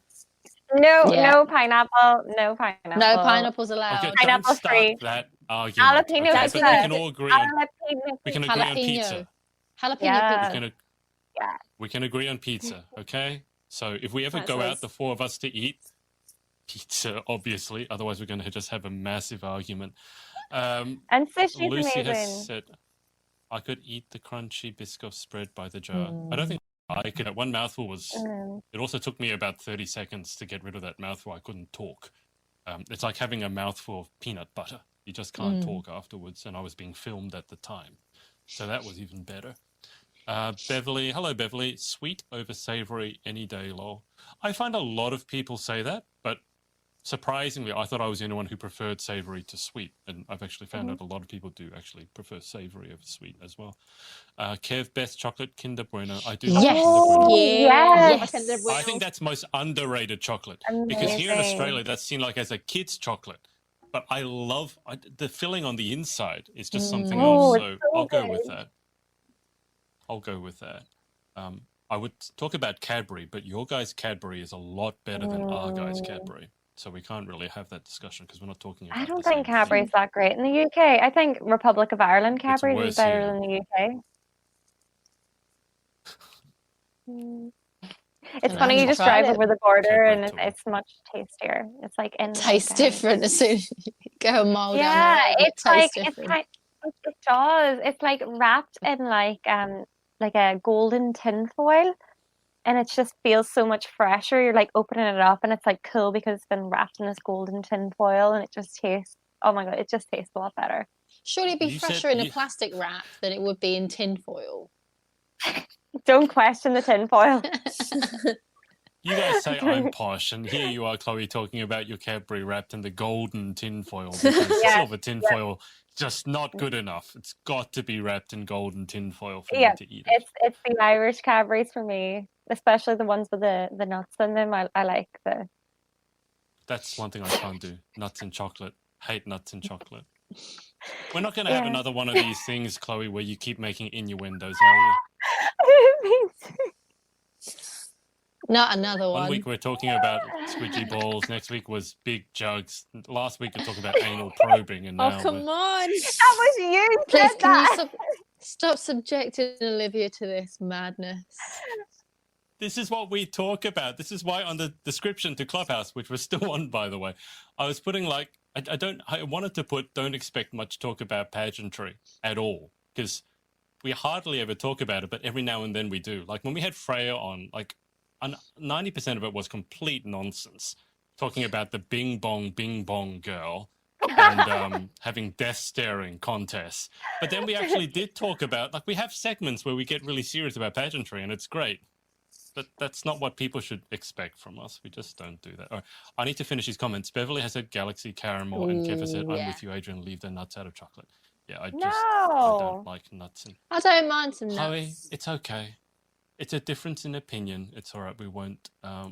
No, Yeah. no pineapple, no pineapple. No pineapples allowed. Okay, don't Pineapple start free. that argument. Jalapeno Okay, pizza. but we can all agree on Jalapeno we can pizza. agree on pizza. Jalapeno Yeah. pizza. We can agree on pizza. Okay. So if we ever That's go nice. out, the four of us to eat pizza, obviously. Otherwise, we're going to just have a massive argument. And sushi's Lucy amazing. has said, I could eat the crunchy Biscoff spread by the jar. I don't think I could. That one mouthful was... It also took me about 30 seconds to get rid of that mouthful. I couldn't talk. It's like having a mouthful of peanut butter. You just can't talk afterwards, and I was being filmed at the time. So that was even better. Beverly, hello Beverly, sweet over savoury any day, lol. I find a lot of people say that, but surprisingly, I thought I was the only one who preferred savoury to sweet, and I've actually found out a lot of people do actually prefer savoury over sweet as well. Kev, best chocolate, Kinder Bueno. I do like Yes. Kinder Bueno. Yes. Kinder Bueno. I think that's most underrated chocolate because here in Amazing. Australia, that's seen like as a kid's chocolate. But I love the filling on the inside is just something Oh, else. it's So so I'll go with good. that. I'll go with that. I would talk about Cadbury, but your guys' Cadbury is a lot better than our guys' Cadbury. So we can't really have that discussion because we're not talking about I don't the same think thing. Cadbury's that great in the UK. I think Republic of Ireland Cadbury's worse is better here. than the UK. It's know, funny, you I've just tried drive it. over the border Cadbury and too. it's much tastier. It's like in Tastes like, different as soon as you go a mile down the Yeah, road. it's like Tastes it's different. kind. It does. It's like wrapped in like a golden tin foil, and it just feels so much fresher. You're like opening it up, and it's like cool because it's been wrapped in this golden tin foil, and it just tastes. Oh my god, it just tastes a lot better. Surely it'd be You said fresher in a you- plastic wrap than it would be in tin foil. Don't question the tin foil. You guys say I'm posh, and here you are, Chloe, talking about your Cadbury wrapped in the golden tinfoil because Yes, silver tinfoil just not good enough. It's got to be wrapped in golden tinfoil for Yeah, me to eat it. it's the Irish Cadburys for me, especially the ones with the nuts in them. I like the. That's one thing I can't do. Nuts and chocolate. Hate nuts and chocolate. We're not going to have Yeah. another one of these things, Chloe, where you keep making innuendos, are you? I didn't mean to. Not another One one. week we're talking about squidgy balls. Next week was big jugs. Last week we're talking about anal probing, and Oh, now come on. That was you. Please, Said can you that. stop subjecting Olivia to this madness? this is what we talk about. This is why on the description to Clubhouse, which we're still on, by the way, I was putting like, I wanted to put, don't expect much talk about pageantry at all, because we hardly ever talk about it, but every now and then we do. Like when we had Freya on, like 90% of it was complete nonsense, talking about the bing bong girl and having death staring contests. But then we actually did talk about, like we have segments where we get really serious about pageantry, and it's great. But that's not what people should expect from us. We just don't do that. All right, I need to finish his comments. Beverly has said Galaxy Caramel, and Kev has said, I'm yeah. with you, Adrian, leave the nuts out of chocolate. Yeah, I No. don't like nuts. And I don't mind some nuts. Chloe, it's okay. It's a difference in opinion. It's all right. We won't die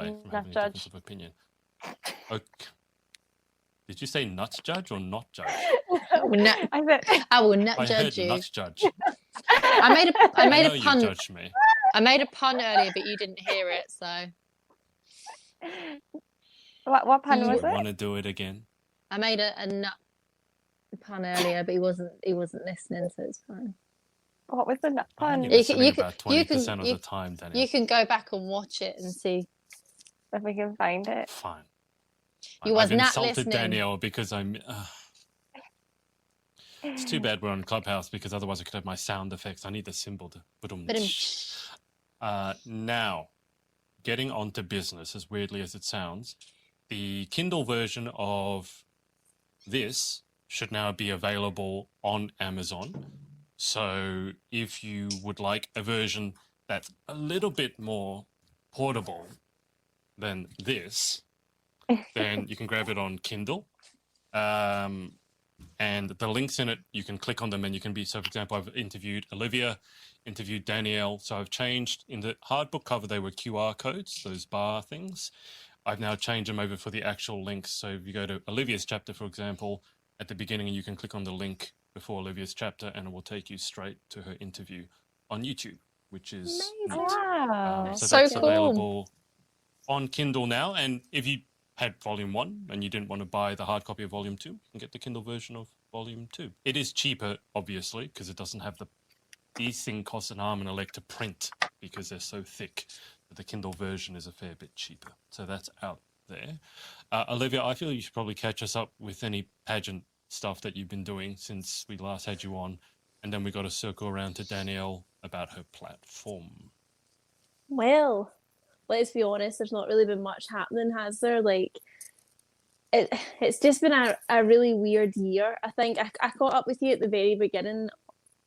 from Nut having a judge. difference of opinion. Okay. Did you say nut judge or not judge? I will nut, I said, I will nut I heard judge you. nut judge. I made I know a you pun. judged me. I made a pun earlier, but you didn't hear it. So what pun was Want it? to do it again? I made a nut pun earlier, but he wasn't listening, so it's fine. What was the nut I pun? only You can- listening you can- about you 20% can- of you- the time, Danielle. You can go back and watch it and see. If we can find it. Fine. You was I've not insulted listening. Danielle because I'm... It's too bad we're on Clubhouse because otherwise I could have my sound effects. I need the symbol to... Now, getting on to business, as weirdly as it sounds, the Kindle version of this should now be available on Amazon. So if you would like a version that's a little bit more portable than this, then you can grab it on Kindle. And the links in it, you can click on them and you can be, so for example, I've interviewed Olivia, interviewed Danielle. So I've changed, in the hard book cover, they were QR codes, those bar things. I've now changed them over for the actual links. So if you go to Olivia's chapter, for example, at the beginning, you can click on the link before Olivia's chapter and it will take you straight to her interview on YouTube, which is neat. Wow. So So that's cool. available on Kindle now. And if you had volume 1 and you didn't want to buy the hard copy of volume 2, you can get the Kindle version of volume 2. It is cheaper, obviously, because it doesn't have these things cost an arm and a leg to print because they're so thick. But the Kindle version is a fair bit cheaper. So that's out there. Olivia, I feel you should probably catch us up with any pageant stuff that you've been doing since we last had you on. And then we got to circle around to Danielle about her platform. Well, let's be honest, there's not really been much happening, has there? Like, it's just been a really weird year. I think I caught up with you at the very beginning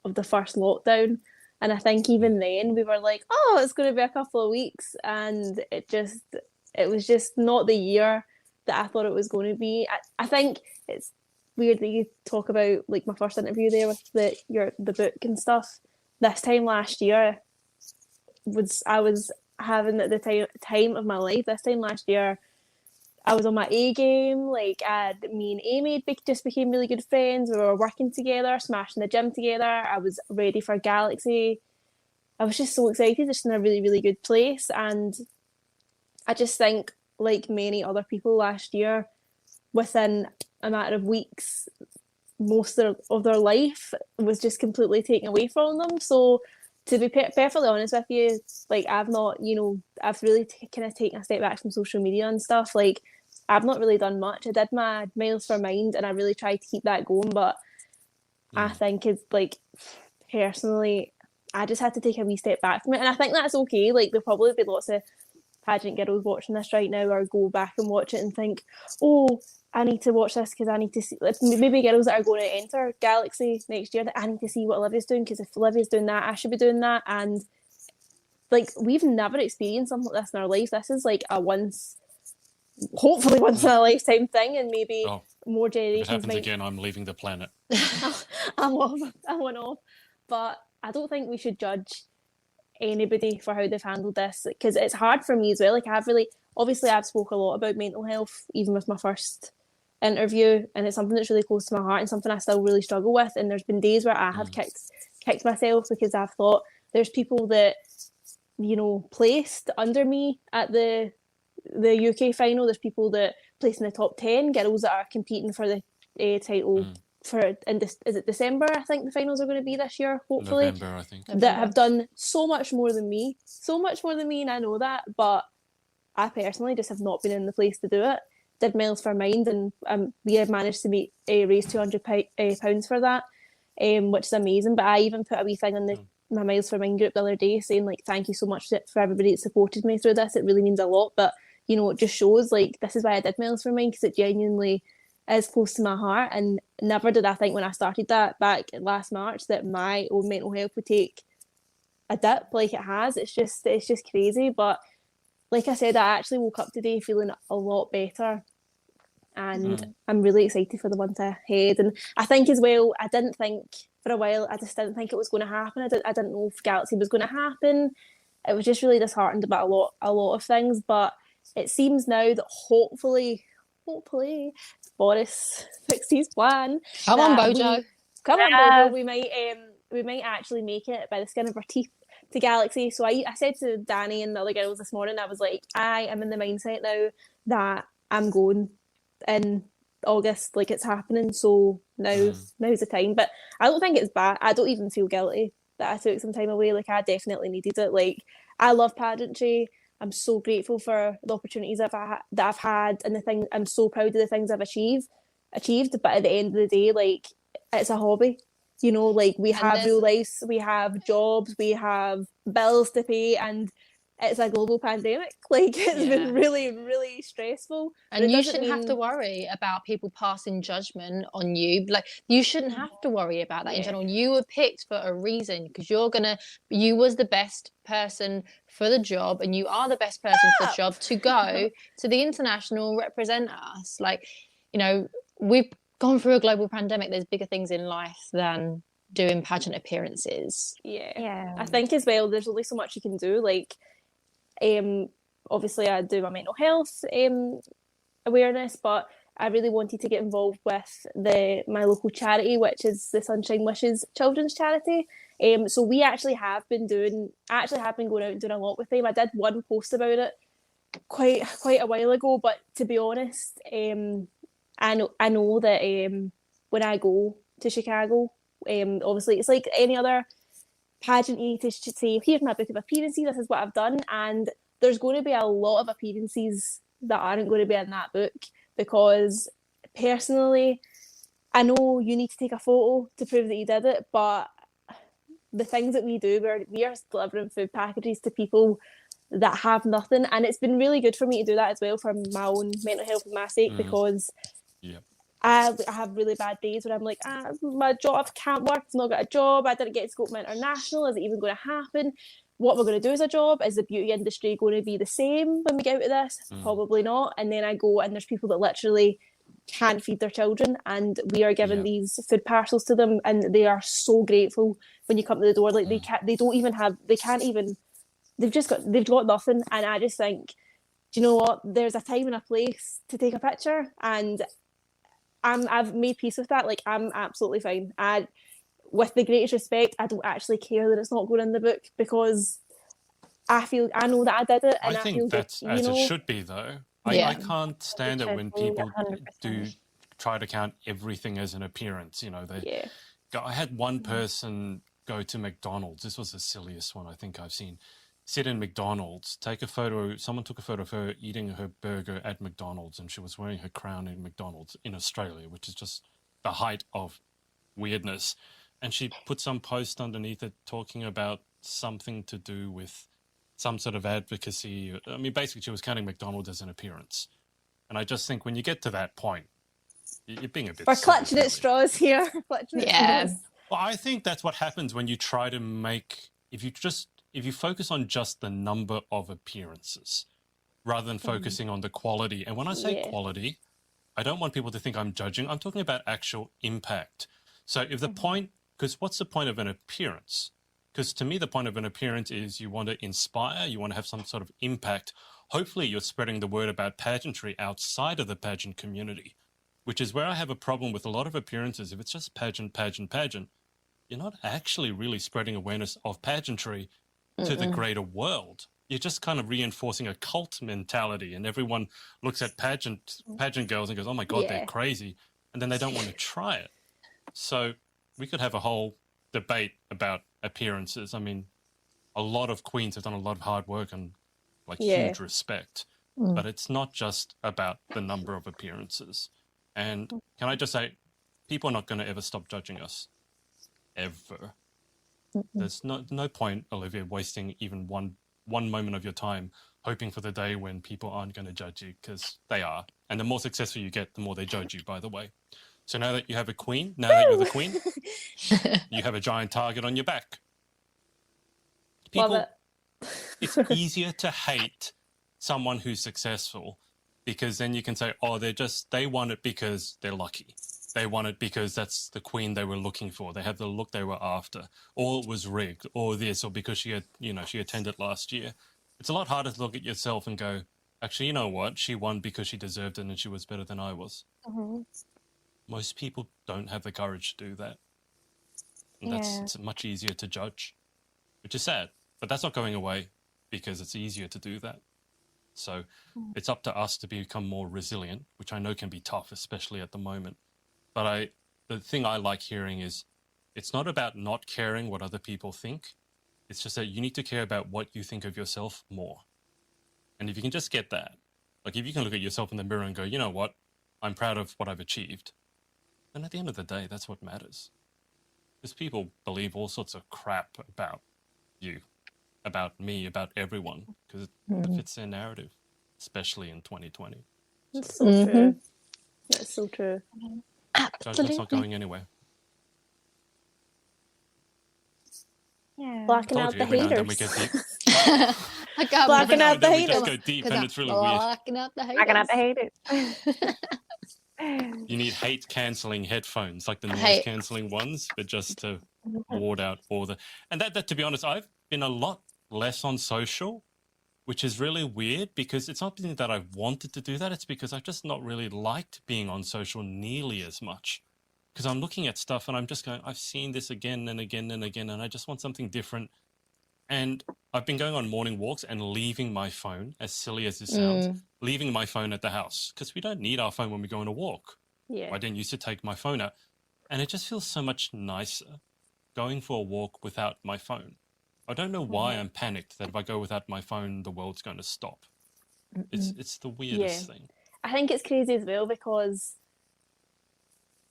of the first lockdown, and I think even then we were like, oh, it's going to be a couple of weeks, and it was just not the year that I thought it was going to be. I think it's weird that you talk about like my first interview there with the book and stuff. This time last year I was having the time of my life. This time last year, I was on my A game. Like, me and Amy just became really good friends. We were working together, smashing the gym together. I was ready for Galaxy. I was just so excited, just in a really, really good place. And I just think, like many other people last year, within a matter of weeks, most of their life was just completely taken away from them. So, to be perfectly honest with you, like, I've not, I've really kind of taken a step back from social media and stuff. Like, I've not really done much. I did my Miles for Mind and I really tried to keep that going, but I think it's like, personally, I just had to take a wee step back from it. And I think that's okay. Like, there'll probably be lots of pageant girls watching this right now or go back and watch it and think, oh, I need to watch this because I need to see, like, maybe girls that are going to enter Galaxy next year, that I need to see what Olivia's doing, because if Olivia's doing that, I should be doing that. And like, we've never experienced something like this in our life. This is like hopefully once in a lifetime thing, and maybe more generations. If it happens again, I'm leaving the planet. I'm off. But I don't think we should judge anybody for how they've handled this, because it's hard for me as well. Like, I've spoke a lot about mental health, even with my first interview, and it's something that's really close to my heart and something I still really struggle with. And there's been days where I have kicked myself because I've thought there's people that, placed under me at the UK final. There's people that placed in the top 10, girls that are competing for the title is it December? I think the finals are going to be this year, hopefully. November, I think. That have done so much more than me, and I know that, but I personally just have not been in the place to do it. Did Miles for Mind, and we have managed to raise £200 for that, which is amazing. But I even put a wee thing on my Miles for Mind group the other day saying, like, thank you so much for everybody that supported me through this. It really means a lot. But, it just shows, like, this is why I did Miles for Mind, because it genuinely is close to my heart. And never did I think when I started that back last March that my own mental health would take a dip like it has. It's just crazy. But like I said, I actually woke up today feeling a lot better, and I'm really excited for the month ahead. And I think as well, I didn't think for a while, I just didn't think it was going to happen. I didn't know if Galaxy was going to happen. It was just really disheartened about a lot of things. But it seems now that hopefully Boris fixed his plan. Come on, Bojo. We might actually make it by the skin of our teeth to Galaxy. So I said to Danny and the other girls this morning, I was like, I am in the mindset now that I'm going in August, like, it's happening. So now's the time. But I don't think it's bad. I don't even feel guilty that I took some time away. Like, I definitely needed it. Like, I love pageantry. I'm so grateful for the opportunities that I've had, and the thing. I'm so proud of the things I've achieved. But at the end of the day, like, it's a hobby. Like, we have real lives, we have jobs, we have bills to pay, and it's a global pandemic. Like, it's been really, really stressful. And you shouldn't have to worry about people passing judgment on you. Like, you shouldn't have to worry about that in general. You were picked for a reason, because you was the best person for the job, and you are the best person for the job to go to the international, represent us. Like, gone through a global pandemic, there's bigger things in life than doing pageant appearances. Yeah. I think as well, there's only so much you can do. Like, obviously, I do my mental health awareness, but I really wanted to get involved with my local charity, which is the Sunshine Wishes Children's Charity. So we actually have been going out and doing a lot with them. I did one post about it quite a while ago, but to be honest, I know that when I go to Chicago, obviously it's like any other pageant. You need to say, here's my book of appearances, this is what I've done, and there's going to be a lot of appearances that aren't going to be in that book, because personally, I know you need to take a photo to prove that you did it, but the things that we do, we are delivering food packages to people that have nothing, and it's been really good for me to do that as well for my own mental health and my sake, because I have really bad days where I'm like, my job can't work, I've not got a job, I didn't get to go to my international, is it even going to happen? What we're going to do as a job? Is the beauty industry going to be the same when we get out of this? Probably not. And then I go and there's people that literally can't feed their children, and we are giving these food parcels to them, and they are so grateful when you come to the door. Like they've got nothing. And I just think, do you know what? There's a time and a place to take a picture, and I've made peace with that. Like, I'm absolutely fine. With the greatest respect, I don't actually care that it's not going in the book, because I know that I did it, and I think that's as it should be, though. I can't stand it when people 100%. do try to count everything as an appearance. I had one person go to McDonald's. This was the silliest one I think I've seen. Sit in McDonald's, take a photo. Someone took a photo of her eating her burger at McDonald's, and she was wearing her crown in McDonald's in Australia, which is just the height of weirdness. And she put some post underneath it talking about something to do with some sort of advocacy. I mean, basically, she was counting McDonald's as an appearance. And I just think when you get to that point, you're being a bit we're silly, clutching really. at straws here. Yeah. Well, I think that's what happens when you try to if you focus on just the number of appearances rather than focusing on the quality. And when I say quality, I don't want people to think I'm judging. I'm talking about actual impact. So if the point, because what's the point of an appearance? Because to me, the point of an appearance is you want to inspire, you want to have some sort of impact. Hopefully you're spreading the word about pageantry outside of the pageant community, which is where I have a problem with a lot of appearances. If it's just pageant, you're not actually really spreading awareness of pageantry to the greater world. You're just kind of reinforcing a cult mentality, and everyone looks at pageant girls and goes, oh my God, they're crazy. And then they don't want to try it. So we could have a whole debate about appearances. I mean, a lot of queens have done a lot of hard work and huge respect, but it's not just about the number of appearances. And can I just say, people are not going to ever stop judging us, ever. There's no point, Olivia, wasting even one moment of your time hoping for the day when people aren't going to judge you, because they are. And the more successful you get, the more they judge you, by the way. So now that you have a queen, now that you're the queen, you have a giant target on your back. People, it's easier to hate someone who's successful, because then you can say, oh, they won it because they're lucky. They won it because that's the queen they were looking for. They have the look they were after, or it was rigged, or this, or because she attended last year. It's a lot harder to look at yourself and go, actually, you know what? She won because she deserved it and she was better than I was. Most people don't have the courage to do that. And it's much easier to judge, which is sad. But that's not going away, because it's easier to do that. So it's up to us to become more resilient, which I know can be tough, especially at the moment. But the thing I like hearing is, it's not about not caring what other people think. It's just that you need to care about what you think of yourself more. And if you can just get that, like if you can look at yourself in the mirror and go, you know what, I'm proud of what I've achieved, then at the end of the day, that's what matters. Because people believe all sorts of crap about you, about me, about everyone, because it fits their narrative, especially in 2020. That's so true. That's so true. Judgment's not going anywhere. Yeah. Blacking out the haters. We get deep. Blacking out the We haters. just go deep, and it's really weird. Blacking out the haters. Blacking out the haters. You need hate cancelling headphones, like the noise cancelling ones, but just to ward out all the. And that, to be honest, I've been a lot less on social, which is really weird because it's not something that I wanted to do that. It's because I've just not really liked being on social nearly as much. Because I'm looking at stuff and I'm just going, I've seen this again and again and again, and I just want something different. And I've been going on morning walks and leaving my phone, as silly as this sounds, leaving my phone at the house because we don't need our phone when we go on a walk. Yeah. I didn't used to take my phone out. And it just feels so much nicer going for a walk without my phone. I don't know why I'm panicked that if I go without my phone, the world's going to stop. It's the weirdest thing. I think it's crazy as well because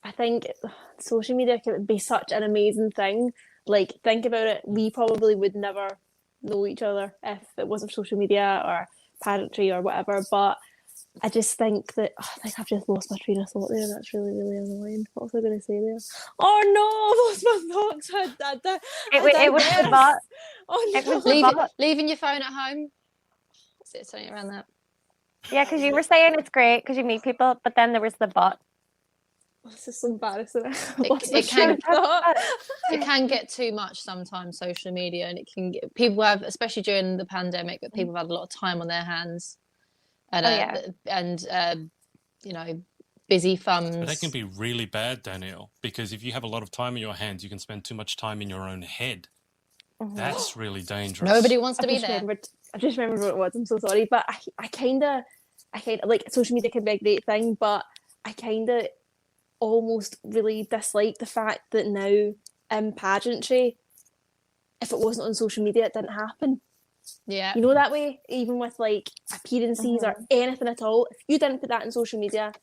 I think social media can be such an amazing thing. Like, think about it, we probably would never know each other if it wasn't social media or pageantry or whatever, but I just think that, I think I've just lost my train of thought there. That's really, really annoying. What was I going to say there? Oh no, I've lost my thoughts. It was the bot. Oh, no. It was the bot. Leaving your phone at home. Something around that. Yeah, because you were saying it's great because you meet people, but then there was the bot. This is so embarrassing. It can get too much sometimes, social media, and it can get, people have, especially during the pandemic, that people have had a lot of time on their hands, and you know, busy thumbs. But that can be really bad, Danielle, because if you have a lot of time in your hands, you can spend too much time in your own head. That's really dangerous. Nobody wants to be there. I just remembered what it was. I'm so sorry, but I kind of like social media can be a great thing, but I kind of almost really dislike the fact that now in pageantry, if it wasn't on social media, it didn't happen. Yeah, you know, that way, even with like appearances or anything at all, if you didn't put that in social media,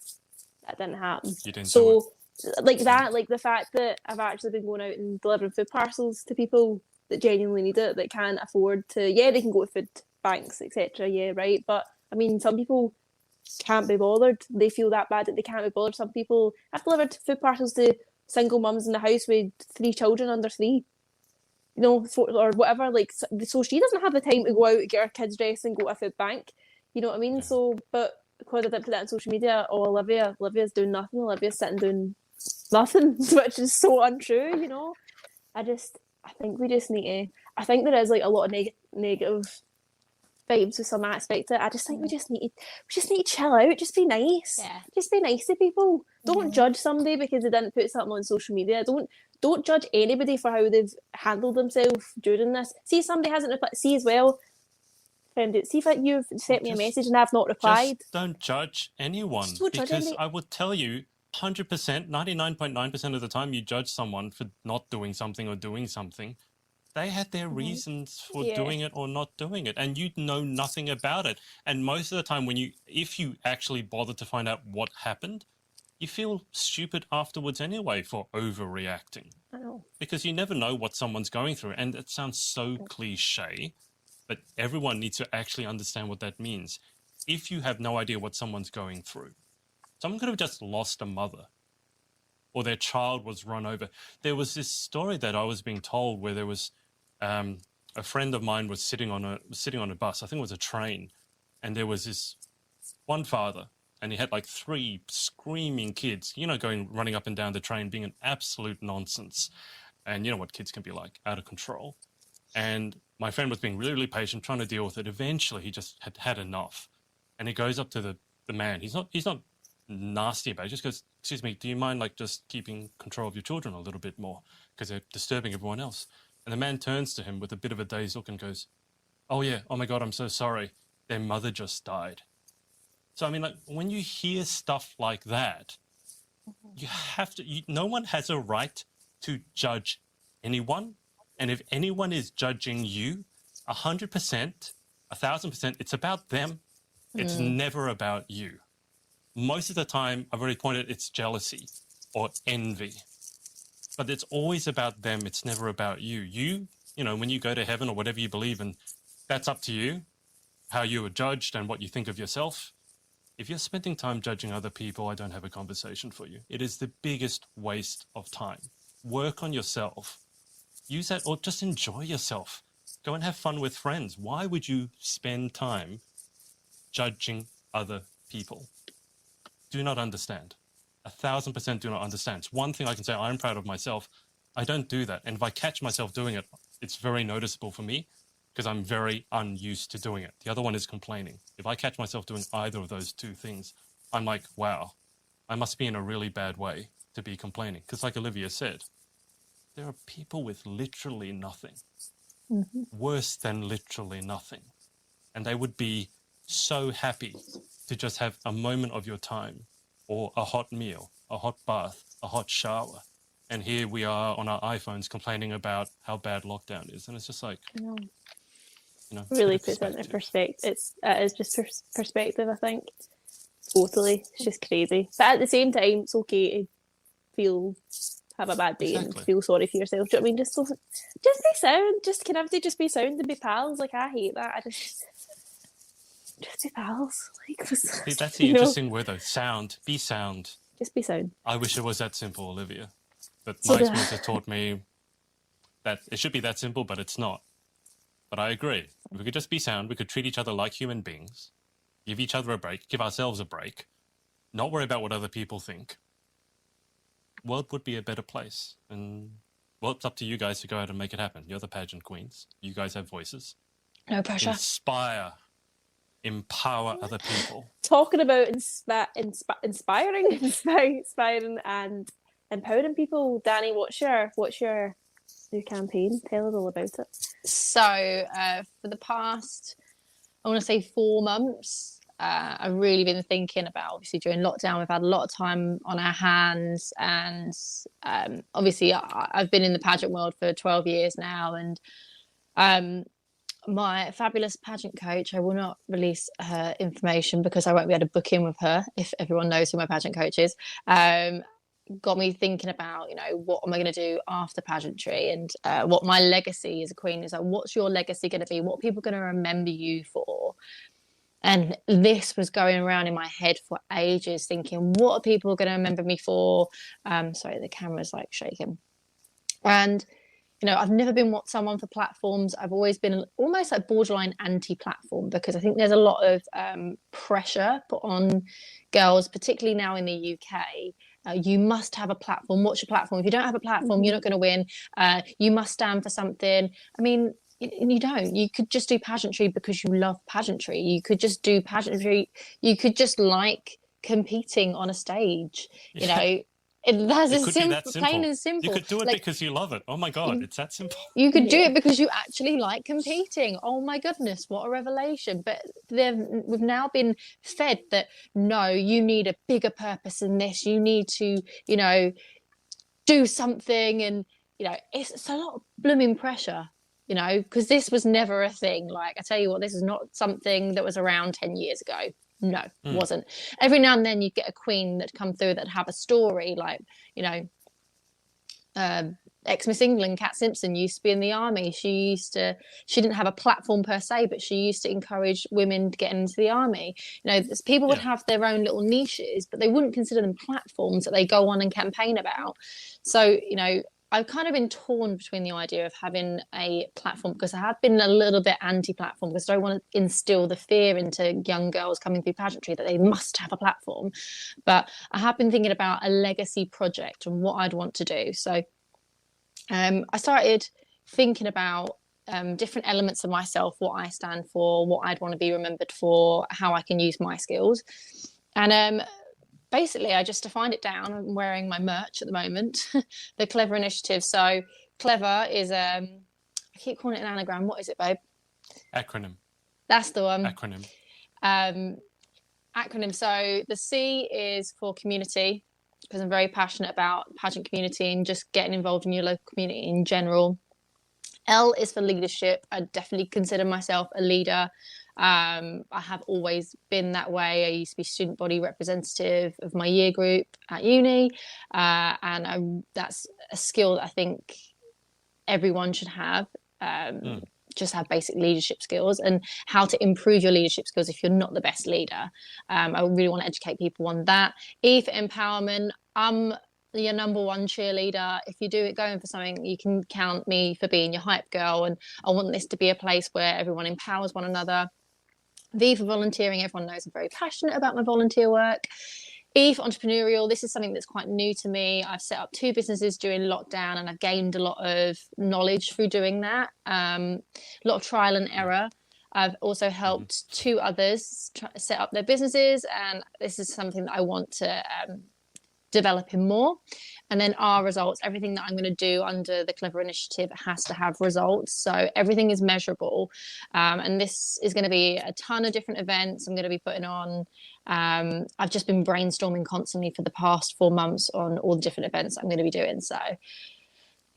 that didn't happen. You didn't so like that, like the fact that I've actually been going out and delivering food parcels to people that genuinely need it, that can't afford to, they can go to food banks, etc. Right, but I mean, some people can't be bothered. They feel that bad that they can't be bothered. Some people have delivered food parcels to single mums in the house with 3 children under 3, you know, or whatever. Like, so she doesn't have the time to go out, get her kids dressed and go to a food bank. You know what I mean? So, but because I didn't put that on social media, Olivia's doing nothing. Olivia's sitting doing nothing, which is so untrue. You know, I think we just need to. I think there is like a lot of negative vibes with some aspect of it. I just think we just need to chill out. Just be nice. Yeah. Just be nice to people. Don't judge somebody because they didn't put something on social media. Don't judge anybody for how they've handled themselves during this. See, somebody hasn't replied. See as well, friend. See if you've sent me a message and I've not replied. Just don't judge anyone. Just don't judge because I would tell you, 100%, 99.9% of the time you judge someone for not doing something or doing something, they had their reasons for doing it or not doing it, and you know nothing about it. And most of the time, if you actually bother to find out what happened, you feel stupid afterwards anyway for overreacting. I know. Because you never know what someone's going through, and it sounds so cliche, but everyone needs to actually understand what that means. If you have no idea what someone's going through, someone could have just lost a mother, or their child was run over. There was this story that I was being told where there was a friend of mine was sitting on a bus. I think it was a train, and there was this one father, and he had like 3 screaming kids, running up and down the train, being an absolute nonsense. And you know what kids can be like, out of control. And my friend was being really, really patient, trying to deal with it. Eventually, he just had enough, and he goes up to the man. He's not nasty about it. He just goes, "Excuse me, do you mind like just keeping control of your children a little bit more, because they're disturbing everyone else?" And the man turns to him with a bit of a dazed look and goes, "Oh yeah, oh my God, I'm so sorry. Their mother just died." So I mean, like, when you hear stuff like that, you have to. No one has a right to judge anyone, and if anyone is judging you, 100%, 1,000%, it's about them. It's never about you. Most of the time, I've already pointed, it's jealousy or envy. But it's always about them. It's never about you. You know, when you go to heaven or whatever you believe in, that's up to you, how you were judged and what you think of yourself. If you're spending time judging other people, I don't have a conversation for you. It is the biggest waste of time. Work on yourself. Use that, or just enjoy yourself. Go and have fun with friends. Why would you spend time judging other people? Do not understand. 1,000% do not understand. It's one thing I can say I'm proud of myself. I don't do that. And if I catch myself doing it, it's very noticeable for me because I'm very unused to doing it. The other one is complaining. If I catch myself doing either of those two things, I'm like, wow, I must be in a really bad way to be complaining. Because like Olivia said, there are people with literally nothing, worse than literally nothing. And they would be so happy to just have a moment of your time or a hot meal, a hot bath, a hot shower. And here we are on our iPhones complaining about how bad lockdown is. And it's just like, Really puts it into perspective. It is just perspective, I think. Totally. It's just crazy. But at the same time, it's okay to have a bad day and feel sorry for yourself. Do you know what I mean? Just be sound. Can everybody just be sound and be pals? Like, I hate that. Just be pals. Like, see, that's the interesting word though. Sound. Be sound. Just be sound. I wish it was that simple, Olivia. But my experience has taught me that it should be that simple, but it's not. But I agree. If we could just be sound, we could treat each other like human beings, give each other a break, give ourselves a break, not worry about what other people think. World would be a better place. And, well, it's up to you guys to go out and make it happen. You're the pageant queens. You guys have voices. No pressure. Inspire. Empower other people. Talking about inspiring and empowering people, Danny, what's your new campaign? Tell us all about it. So for the past, I want to say 4 months, I've really been thinking about, obviously during lockdown, we've had a lot of time on our hands, and obviously I've been in the pageant world for 12 years now, and my fabulous pageant coach, I will not release her information because I won't be able to book in with her if everyone knows who my pageant coach is, got me thinking about, what am I going to do after pageantry, and what my legacy as a queen is. Like, what's your legacy going to be? What are people going to remember you for? And this was going around in my head for ages, thinking, what are people going to remember me for? Sorry, the camera's like shaking. And I've never been someone for platforms. I've always been almost like borderline anti-platform, because I think there's a lot of pressure put on girls, particularly now in the UK. You must have a platform. What's your platform? If you don't have a platform, you're not going to win. You must stand for something. I mean, you don't. You could just do pageantry because you love pageantry. You could just do pageantry. You could just like competing on a stage. That's as simple, plain and simple. You could do it because you love it. Oh my God, it's that simple. You could do it because you actually like competing. Oh my goodness, what a revelation. But we've now been fed that, no, you need a bigger purpose than this. You need to, do something. And, it's a lot of blooming pressure, because this was never a thing. Like, I tell you what, this is not something that was around 10 years ago. No, wasn't. Every now and then you'd get a queen that come through that have a story, like, ex-Miss England, Kat Simpson, used to be in the army. She didn't have a platform per se, but she used to encourage women to get into the army. People would have their own little niches, but they wouldn't consider them platforms that they go on and campaign about. So, I've kind of been torn between the idea of having a platform, because I have been a little bit anti-platform, because I don't want to instill the fear into young girls coming through pageantry that they must have a platform. But I have been thinking about a legacy project and what I'd want to do. So I started thinking about different elements of myself, what I stand for, what I'd want to be remembered for, how I can use my skills. And basically, I just defined it down. I'm wearing my merch at the moment, the Clever Initiative. So Clever is, I keep calling it an anagram. What is it, babe? Acronym. That's the one. Acronym. Acronym. So the C is for community, because I'm very passionate about pageant community and just getting involved in your local community in general. L is for leadership. I definitely consider myself a leader. I have always been that way. I used to be student body representative of my year group at uni, and that's a skill that I think everyone should have. Just have basic leadership skills and how to improve your leadership skills if you're not the best leader. I really want to educate people on that. E for empowerment. I'm your number one cheerleader. If you do it going for something, you can count me for being your hype girl, and I want this to be a place where everyone empowers one another. V for volunteering. Everyone knows I'm very passionate about my volunteer work. for entrepreneurial. This is something that's quite new to me. I've set up 2 businesses during lockdown, and I've gained a lot of knowledge through doing that. A lot of trial and error. I've also helped 2 others set up their businesses, and this is something that I want to develop in more. And then our results, everything that I'm going to do under the Clever Initiative has to have results. So everything is measurable. And this is going to be a ton of different events I'm going to be putting on. I've just been brainstorming constantly for the past 4 months on all the different events I'm going to be doing. So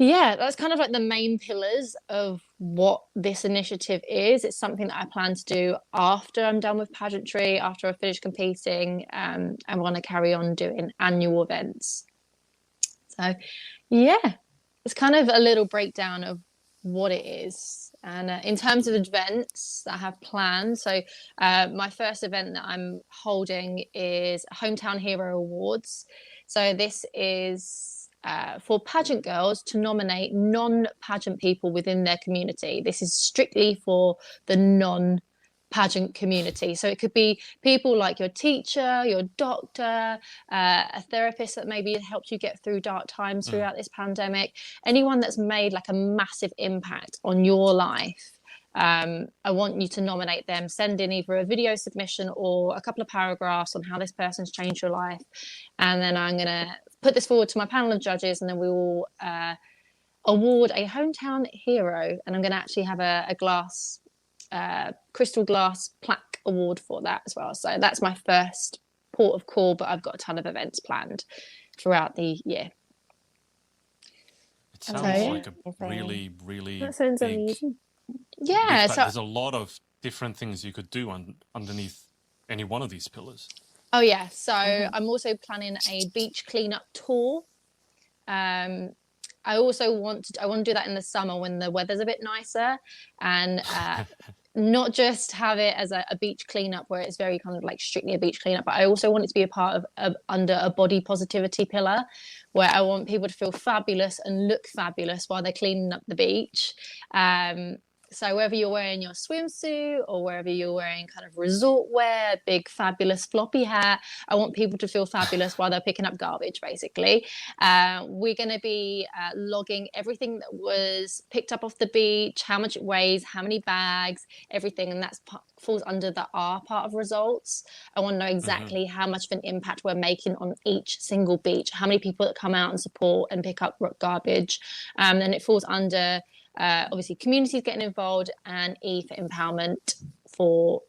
yeah, that's kind of like the main pillars of what this initiative is. It's something that I plan to do after I'm done with pageantry, after I finish competing, and I want to carry on doing annual events. So yeah, it's kind of a little breakdown of what it is. And in terms of events that I have planned, so my first event that I'm holding is Hometown Hero Awards. So this is for pageant girls to nominate non-pageant people within their community. This is strictly for the non-pageant community. So it could be people like your teacher, your doctor, a therapist that maybe helped you get through dark times throughout this pandemic, anyone that's made like a massive impact on your life. I want you to nominate them, send in either a video submission or a couple of paragraphs on how this person's changed your life. And then I'm going to put this forward to my panel of judges, and then we will award a hometown hero. And I'm going to actually have a glass, crystal glass plaque award for that as well. So that's my first port of call, but I've got a ton of events planned throughout the year. It sounds like a really, really That sounds big, amazing. Yeah, so so there's a lot of different things you could do underneath any one of these pillars. oh yeah, so I'm also planning a beach cleanup tour. I also want to do that in the summer when the weather's a bit nicer, and not just have it as a beach cleanup where it's very kind of like strictly a beach cleanup, but I also want it to be a part of under a body positivity pillar, where I want people to feel fabulous and look fabulous while they're cleaning up the beach. So whether you're wearing your swimsuit or wherever you're wearing kind of resort wear, big fabulous floppy hat, I want people to feel fabulous while they're picking up garbage, basically. We're going to be logging everything that was picked up off the beach, how much it weighs, how many bags, everything. And that falls under the R part of results. I want to know exactly how much of an impact we're making on each single beach, how many people that come out and support and pick up garbage. And it falls under... obviously communities getting involved, and E for empowerment, for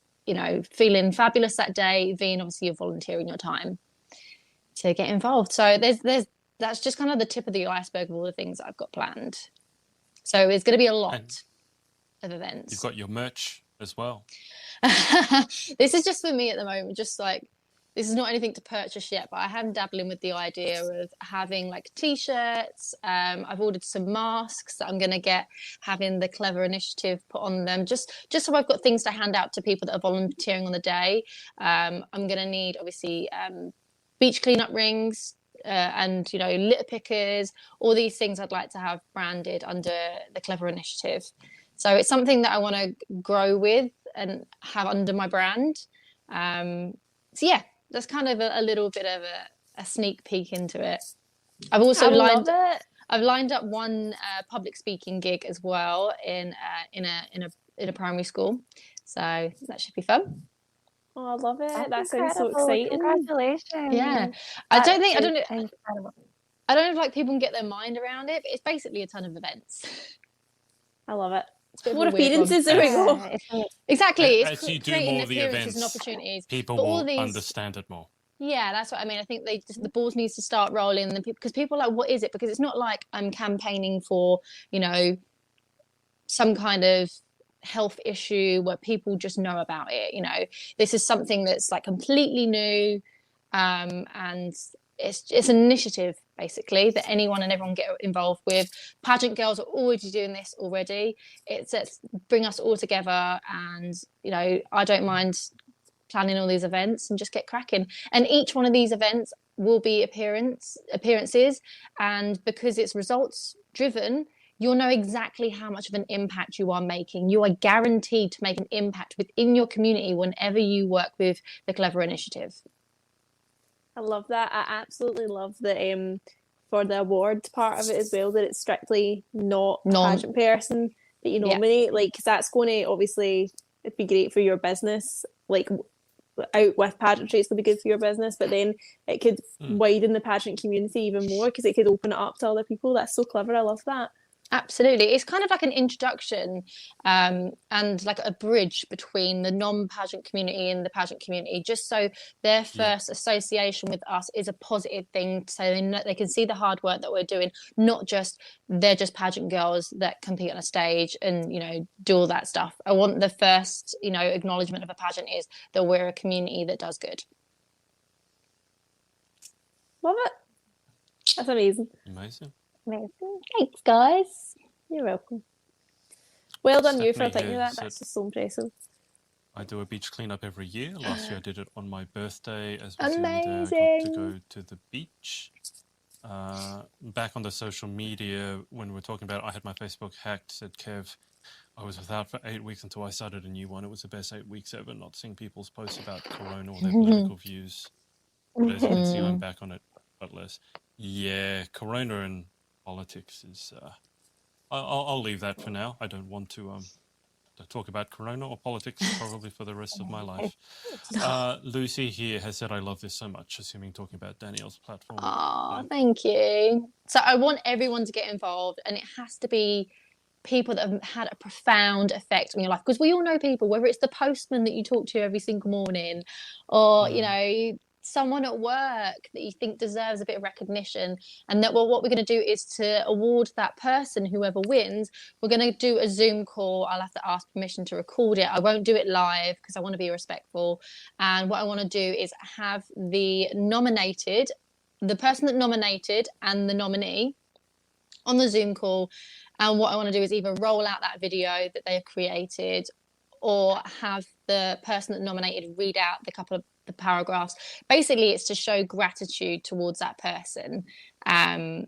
feeling fabulous that day. V, and obviously you're volunteering your time to get involved. So there's that's just kind of the tip of the iceberg of all the things that I've got planned. So it's going to be a lot of events. You've got your merch as well. This is just for me at the moment, just like, this is not anything to purchase yet, but I am dabbling with the idea of having like t-shirts. I've ordered some masks that I'm going to get, having the Clever Initiative put on them, just so I've got things to hand out to people that are volunteering on the day. I'm going to need, obviously, beach cleanup rings, and litter pickers, all these things I'd like to have branded under the Clever Initiative. So it's something that I want to grow with and have under my brand. So yeah, that's kind of a little bit of a sneak peek into it. I've also lined up one public speaking gig as well in a primary school, so that should be fun. Oh, I love it. That sounds incredible. so exciting. Congratulations. Yeah, I don't know if like people can get their mind around it, but it's basically a ton of events. I love it. More appearances there we go. Exactly. As you do more of the events, and opportunities, people will understand it more. Yeah, that's what I mean. I think the balls needs to start rolling, because people are like, what is it? Because it's not like I'm campaigning for, some kind of health issue where people just know about it. This is something that's like completely new, and it's an initiative basically that anyone and everyone get involved with. Pageant girls are already doing this already. It's bring us all together, and I don't mind planning all these events and just get cracking. And each one of these events will be appearances, and because it's results driven, you'll know exactly how much of an impact you are making. You are guaranteed to make an impact within your community whenever you work with the Clever Initiative. I love that. I absolutely love the for the awards part of it as well, that it's strictly not a pageant person that you nominate, like, because that's going to obviously it'd be great for your business, like out with pageantry, it's going to be good for your business, but then it could widen the pageant community even more because it could open it up to other people. That's so clever. I love that. Absolutely. It's kind of like an introduction and like a bridge between the non-pageant community and the pageant community, just so their first association with us is a positive thing, so they can see the hard work that we're doing, not just they're just pageant girls that compete on a stage and, you know, do all that stuff. I want the first, you know, acknowledgement of a pageant is that we're a community that does good. Love it. That's amazing. Amazing. Thanks, guys. You're welcome. Well done, you, for Stephanie thinking of that. That's just so impressive. I do a beach cleanup every year. Last year I did it on my birthday as was Amazing. I got to go to the beach. Back on the social media, when we were talking about it, I had my Facebook hacked, said, Kev, I was without for 8 weeks until I started a new one. It was the best 8 weeks ever, not seeing people's posts about Corona or their political views. But as you can see, I'm back on it, but less. Yeah, Corona and politics is... I'll leave that for now. I don't want to talk about Corona or politics probably for the rest of my life. Lucy here has said, I love this so much, assuming talking about Danielle's platform. Oh, thank you. So I want everyone to get involved, and it has to be people that have had a profound effect on your life, because we all know people, whether it's the postman that you talk to every single morning or, you know, someone at work that you think deserves a bit of recognition, and that, well, what we're going to do is to award that person, whoever wins, we're going to do a Zoom call. I'll have to ask permission to record it. I won't do it live because I want to be respectful, and what I want to do is have the person that nominated and the nominee on the Zoom call, and what I want to do is either roll out that video that they have created or have the person that nominated read out the couple of the paragraphs. Basically, it's to show gratitude towards that person. And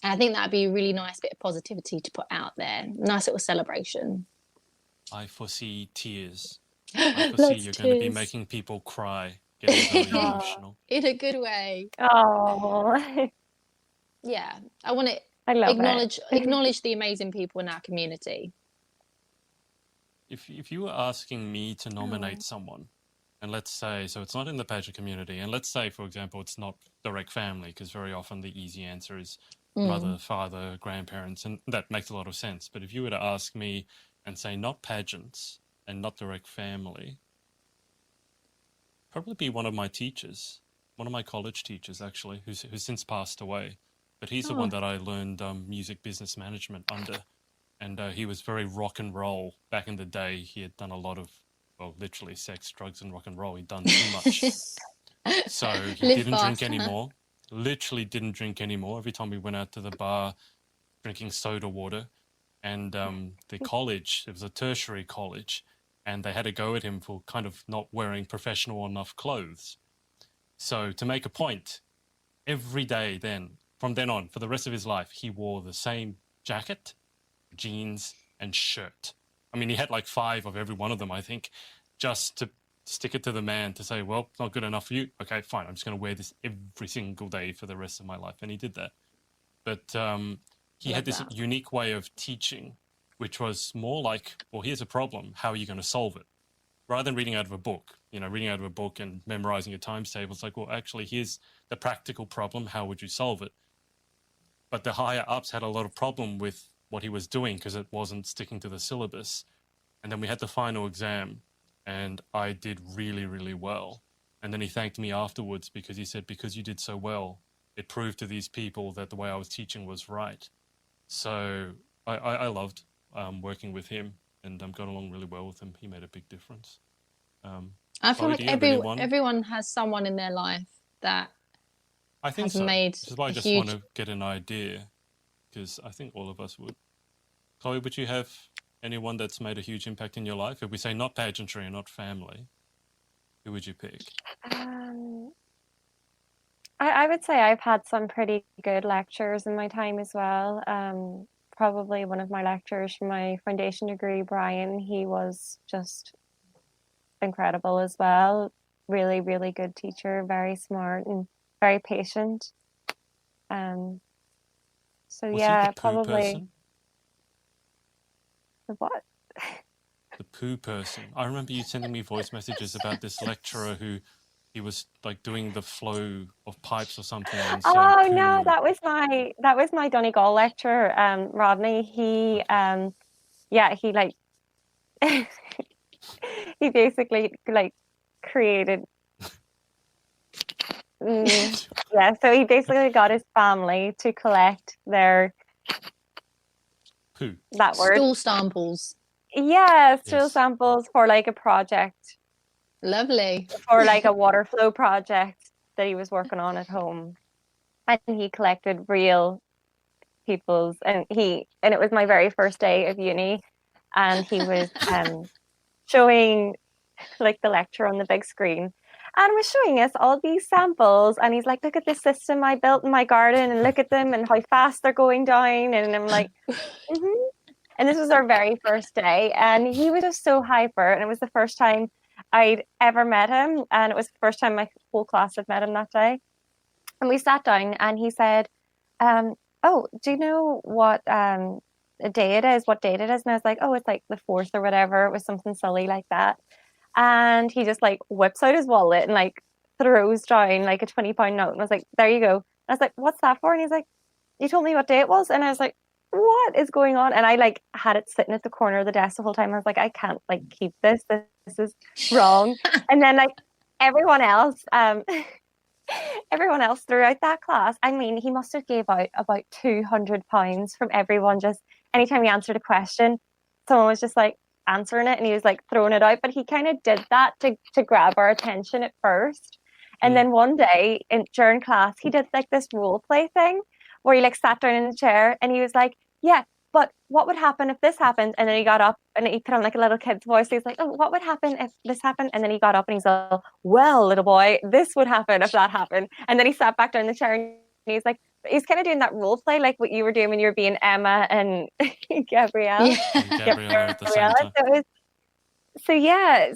I think that'd be a really nice bit of positivity to put out there. Nice little celebration. I foresee tears. I foresee you're going to be making people cry, getting very emotional. In a good way. Oh. Yeah, I want to acknowledge the amazing people in our community. If you were asking me to nominate someone, and let's say, so it's not in the pageant community, and let's say, for example, it's not direct family, because very often the easy answer is mother, father, grandparents, and that makes a lot of sense. But if you were to ask me and say not pageants and not direct family, probably be one of my teachers, one of my college teachers, actually, who's since passed away. But he's the one that I learned music business management under. And he was very rock and roll. Back in the day, he had done a lot of, well, literally sex, drugs, and rock and roll. He'd done too much. So he didn't drink anymore. Literally didn't drink anymore. Every time we went out to the bar, drinking soda water. And the college, it was a tertiary college, and they had to go at him for kind of not wearing professional enough clothes. So to make a point, every day from then on, for the rest of his life, he wore the same jacket, jeans, and shirt. I mean, he had like 5 of every one of them, I think, just to stick it to the man to say, well, it's not good enough for you. Okay, fine. I'm just going to wear this every single day for the rest of my life. And he did that. But he had this unique way of teaching, which was more like, well, here's a problem. How are you going to solve it? Rather than reading out of a book, reading out of a book and memorizing a times table, it's like, well, actually, here's the practical problem. How would you solve it? But the higher ups had a lot of problem with what he was doing because it wasn't sticking to the syllabus. And then we had the final exam, and I did really, really well. And then he thanked me afterwards because he said, because you did so well, it proved to these people that the way I was teaching was right. So I loved working with him, and got along really well with him. He made a big difference. I feel like everyone has someone in their life that I think has so. made This is why I just want to get an idea, because I think all of us would. Chloe, would you have anyone that's made a huge impact in your life? If we say not pageantry and not family, who would you pick? I would say I've had some pretty good lecturers in my time as well. Probably one of my lecturers from my foundation degree, Brian, he was just incredible as well. really, really good teacher, very smart and very patient. So Was yeah, he the poo probably person? the what? The poo person. I remember you sending me voice messages about this lecturer who he was like doing the flow of pipes or something and saying Oh poo. no, that was my Donegal lecturer, Rodney. He he like he basically like created so he basically got his family to collect their Poo. that word. Stool samples. Yeah, stool Yes. samples for like a project, Lovely. for like a water flow project that he was working on at home. And he collected real people's and it was my very first day of uni, and he was showing like the lecture on the big screen and was showing us all these samples, and he's like, look at this system I built in my garden and look at them and how fast they're going down, and I'm like And this was our very first day, and he was just so hyper, and it was the first time I'd ever met him, and it was the first time my whole class had met him that day. And we sat down and he said, oh, do you know what day it is, what date it is? And I was like, oh, it's like the 4th or whatever. It was something silly like that. And he just like whips out his wallet and like throws down like a £20 note. And I was like, there you go. And I was like, what's that for? And he's like, you told me what day it was. And I was like, what is going on? And I like had it sitting at the corner of the desk the whole time. I was like, I can't like keep this. This is wrong. And then like everyone else, everyone else throughout that class, I mean, he must have gave out about £200 from everyone. Just anytime he answered a question, someone was just like answering it and he was like throwing it out. But he kind of did that to grab our attention at first. And then one day during class, he did like this role play thing where he like sat down in the chair and he was like, yeah, but what would happen if this happened? And then he got up and he put on like a little kid's voice. He's like, oh, what would happen if this happened? And then he got up and he's like, well, little boy, this would happen if that happened. And then he sat back down in the chair and he's like, he's kind of doing that role play like what you were doing when you were being Emma and Gabrielle. Yeah. And Gabriella at the same time.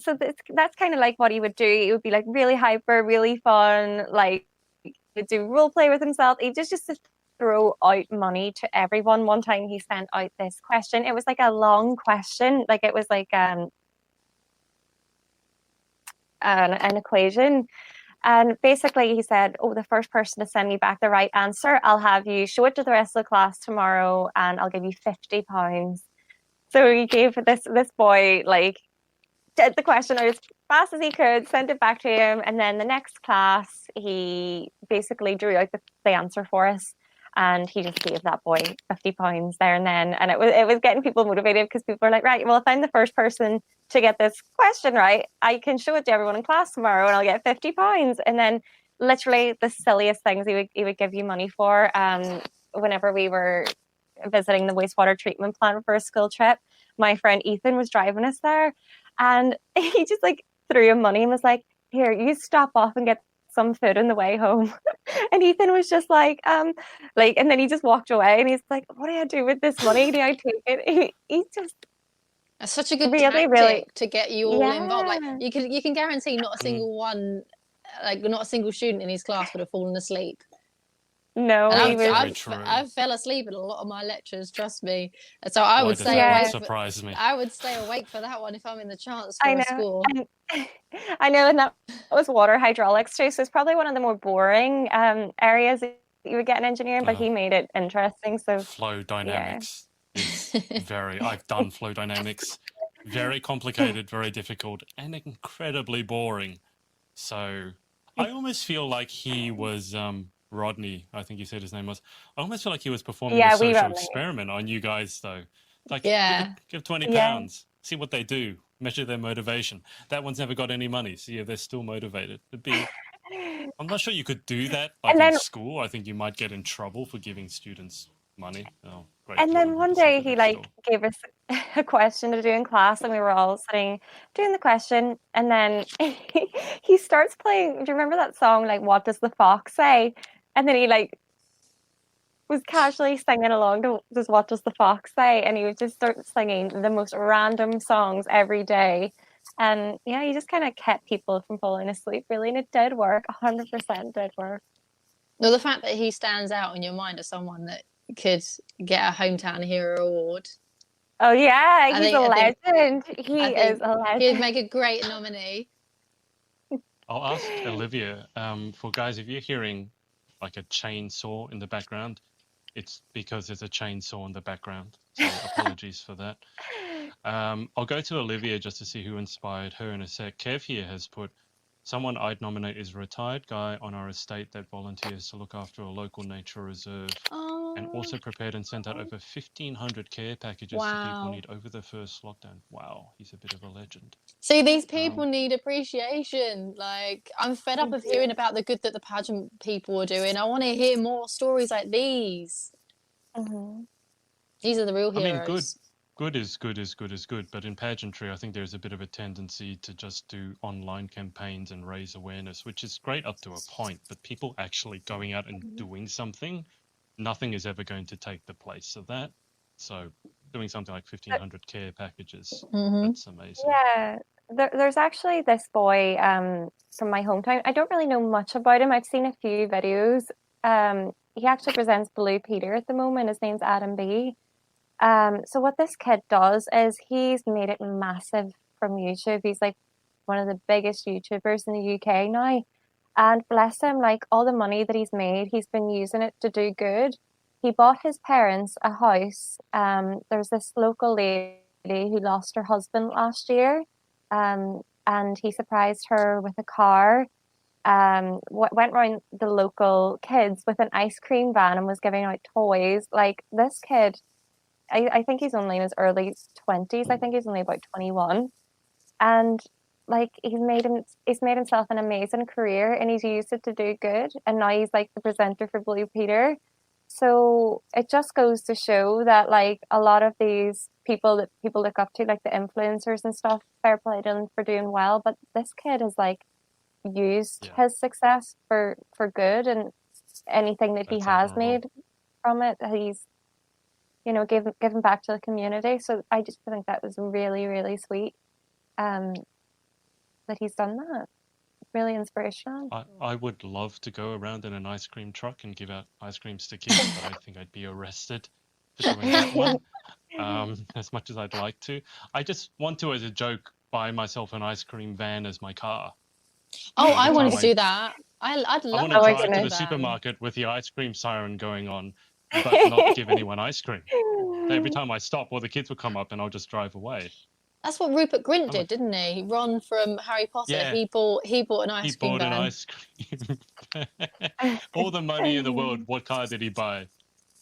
So that's kind of like what he would do. It would be like really hyper, really fun, like he would do role play with himself. He just to throw out money to everyone. One time he sent out this question. It was like a long question, like it was like an equation. And basically he said, oh, the first person to send me back the right answer, I'll have you show it to the rest of the class tomorrow and I'll give you £50. So he gave this boy like did the question out as fast as he could, sent it back to him, and then the next class he basically drew out the answer for us, and he just gave that boy £50 there and then. And it was getting people motivated because people were like, right, well, if I'm the first person to get this question right, I can show it to everyone in class tomorrow and I'll get £50. And then literally the silliest things he would give you money for. Whenever we were visiting the wastewater treatment plant for a school trip, my friend Ethan was driving us there, and he just like threw him money and was like, here, you stop off and get some food on the way home. And Ethan was just like, and then he just walked away and he's like, what do I do with this money? Do I take it? He just That's such a good really, tactic to get you all Yeah. involved. Like you can guarantee not a single one, like not a single student in his class would have fallen asleep. No, And he was. Very true. I've fell asleep in a lot of my lectures, trust me. So I Why would does stay that awake. surprise me? I would stay awake for that one if I'm in the chance for I a know. score. I know, and that was water hydraulics too. So it's probably one of the more boring areas that you would get in engineering, but he made it interesting. So Flow dynamics is very. I've done flow dynamics. Very complicated, very difficult, and incredibly boring. So I almost feel like he was Rodney. I think you said his name was. I almost feel like he was performing a social experiment on you guys, though. Like, give £20, see what they do, measure their motivation. That one's never got any money, so yeah, they're still motivated. I'm not sure you could do that like in school. I think you might get in trouble for giving students money. Oh, great. And then one day he like gave us a question to do in class, and we were all sitting doing the question, and then he starts playing. Do you remember that song, like "What Does the Fox Say"? And then he like was casually singing along to "What Does the Fox Say," and he would just start singing the most random songs every day. And yeah, he just kind of kept people from falling asleep, really, and it did work. 100% did work. Well, the fact that he stands out in your mind as someone that could get a hometown hero award. Oh yeah, he's think- a I think- legend. I He think is a legend. He'd make a great nominee. I'll ask Olivia, for guys, if you're hearing like a chainsaw in the background, it's because there's a chainsaw in the background. So apologies for that. I'll go to Olivia just to see who inspired her in a sec. Kev here has put, someone I'd nominate is a retired guy on our estate that volunteers to look after a local nature reserve, and also prepared and sent out over 1,500 care packages to people Wow. in need over the first lockdown. Wow, he's a bit of a legend. See, these people need appreciation. Like, I'm fed up of hearing about the good that the pageant people are doing. I want to hear more stories like these. Mhm. These are the real I heroes. mean, good is good, but in pageantry, I think there's a bit of a tendency to just do online campaigns and raise awareness, which is great up to a point, but people actually going out and doing something, nothing is ever going to take the place of that. So doing something like 1,500 care packages, that's amazing. Yeah, there's actually this boy from my hometown. I don't really know much about him. I've seen a few videos. He actually presents Blue Peter at the moment. His name's Adam B. So what this kid does is he's made it massive from YouTube. He's like one of the biggest YouTubers in the UK now. And bless him, like all the money that he's made, he's been using it to do good. He bought his parents a house. There's this local lady who lost her husband last year. And he surprised her with a car. Went around the local kids with an ice cream van and was giving out toys. Like this kid, I think he's only in his early 20s. I think he's only about 21. And like he's made himself an amazing career, and he's used it to do good. And now he's like the presenter for Blue Peter. So it just goes to show that like a lot of these people that people look up to, like the influencers and stuff, fair play to them for doing well. But this kid has like used his success for good, and anything that he has made from it, he's given back to the community. So I just think that was really, really sweet that he's done that. Really inspirational. I would love to go around in an ice cream truck and give out ice creams to kids, but I think I'd be arrested for doing that one. As much as I'd like to. I just want to, as a joke, buy myself an ice cream van as my car. Oh, I want to do that. I'd love I want to drive to the supermarket with the ice cream siren going on, but not give anyone ice cream. Every time I stop, all the kids will come up and I'll just drive away. That's what Rupert Grint did, didn't he? Ron from Harry Potter. Yeah. He bought an ice cream van. He bought an ice cream. All the money in the world. What car did he buy?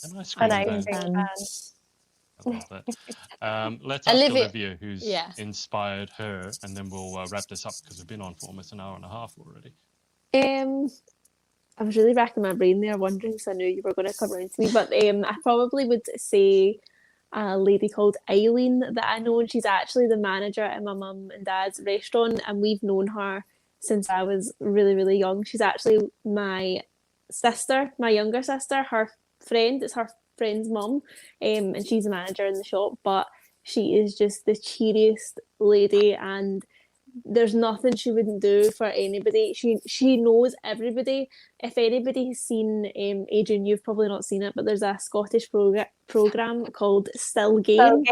An ice cream van. I love that. Let's ask Olivia who's inspired her, and then we'll wrap this up because we've been on for almost an hour and a half already. I was really racking my brain there, wondering because I knew you were going to come around to me. But I probably would say a lady called Eileen that I know, and she's actually the manager at my mum and dad's restaurant, and we've known her since I was really, really young. She's actually my sister, my younger sister, her friend. It's her friend's mum, and she's a manager in the shop, but she is just the cheeriest lady, and there's nothing she wouldn't do for anybody. She knows everybody. If anybody's seen Adrian, you've probably not seen it, but there's a Scottish program called Still Game.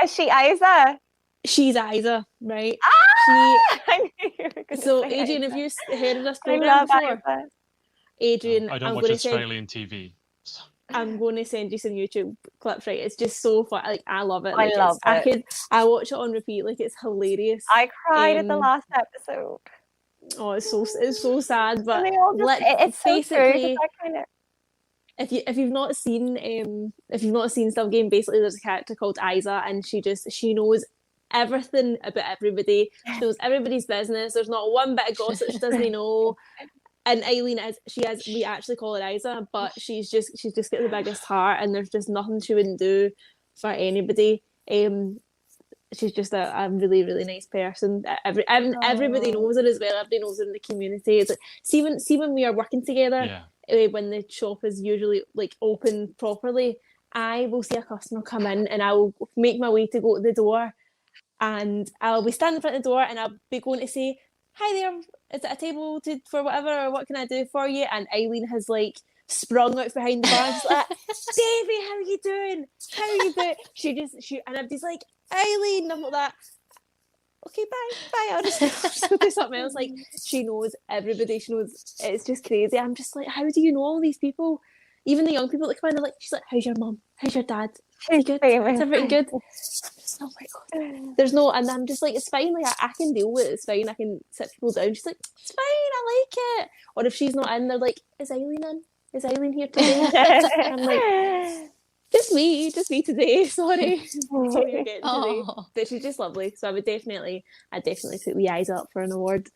Is she Isa? She's Isa, right? So Adrian, have you heard of this program before? Isa. Adrian, I don't watch Australian TV. So. I'm going to send you some YouTube clips, right? It's just so fun. Like, I love it. I love it. I watch it on repeat. Like, it's hilarious. I cried at the last episode. Oh, it's so sad. But it's so basically, true, if you've not seen Still Game, basically there's a character called Isa, and she knows everything about everybody. She knows everybody's business. There's not one bit of gossip she doesn't know. And Eileen we actually call her Isa, but she's just got the biggest heart, and there's just nothing she wouldn't do for anybody. She's just a really, really nice person. Everybody knows her as well. Everybody knows her in the community. It's like, see when we are working together, when the shop is usually like open properly, I will see a customer come in and I will make my way to go to the door, and I'll be standing in front of the door and I'll be going to say, "Hi there, is it a table for whatever, or what can I do for you?" And Eileen has like sprung out behind the bar and she's like, "Davy, how are you doing? How are you doing?" And I'm just like, "Eileen," I'm like that. "Okay, bye. I'll just go do something else." Like, she knows everybody. She knows. It's just crazy. I'm just like, how do you know all these people? Even the young people that come in, they're like, she's like, "How's your mum? How's your dad? Is he good? Is everything good?" I'm just, oh my God. There's no, and I'm just like, it's fine. Like, I can deal with it. It's fine. I can sit people down. She's like, "It's fine. I like it." Or if she's not in, they're like, "Is Eileen in? Is Eileen here today?" And I'm like, just me today. Sorry. That's all you're getting today. But she's just lovely. So I'd definitely put wee eyes up for an award.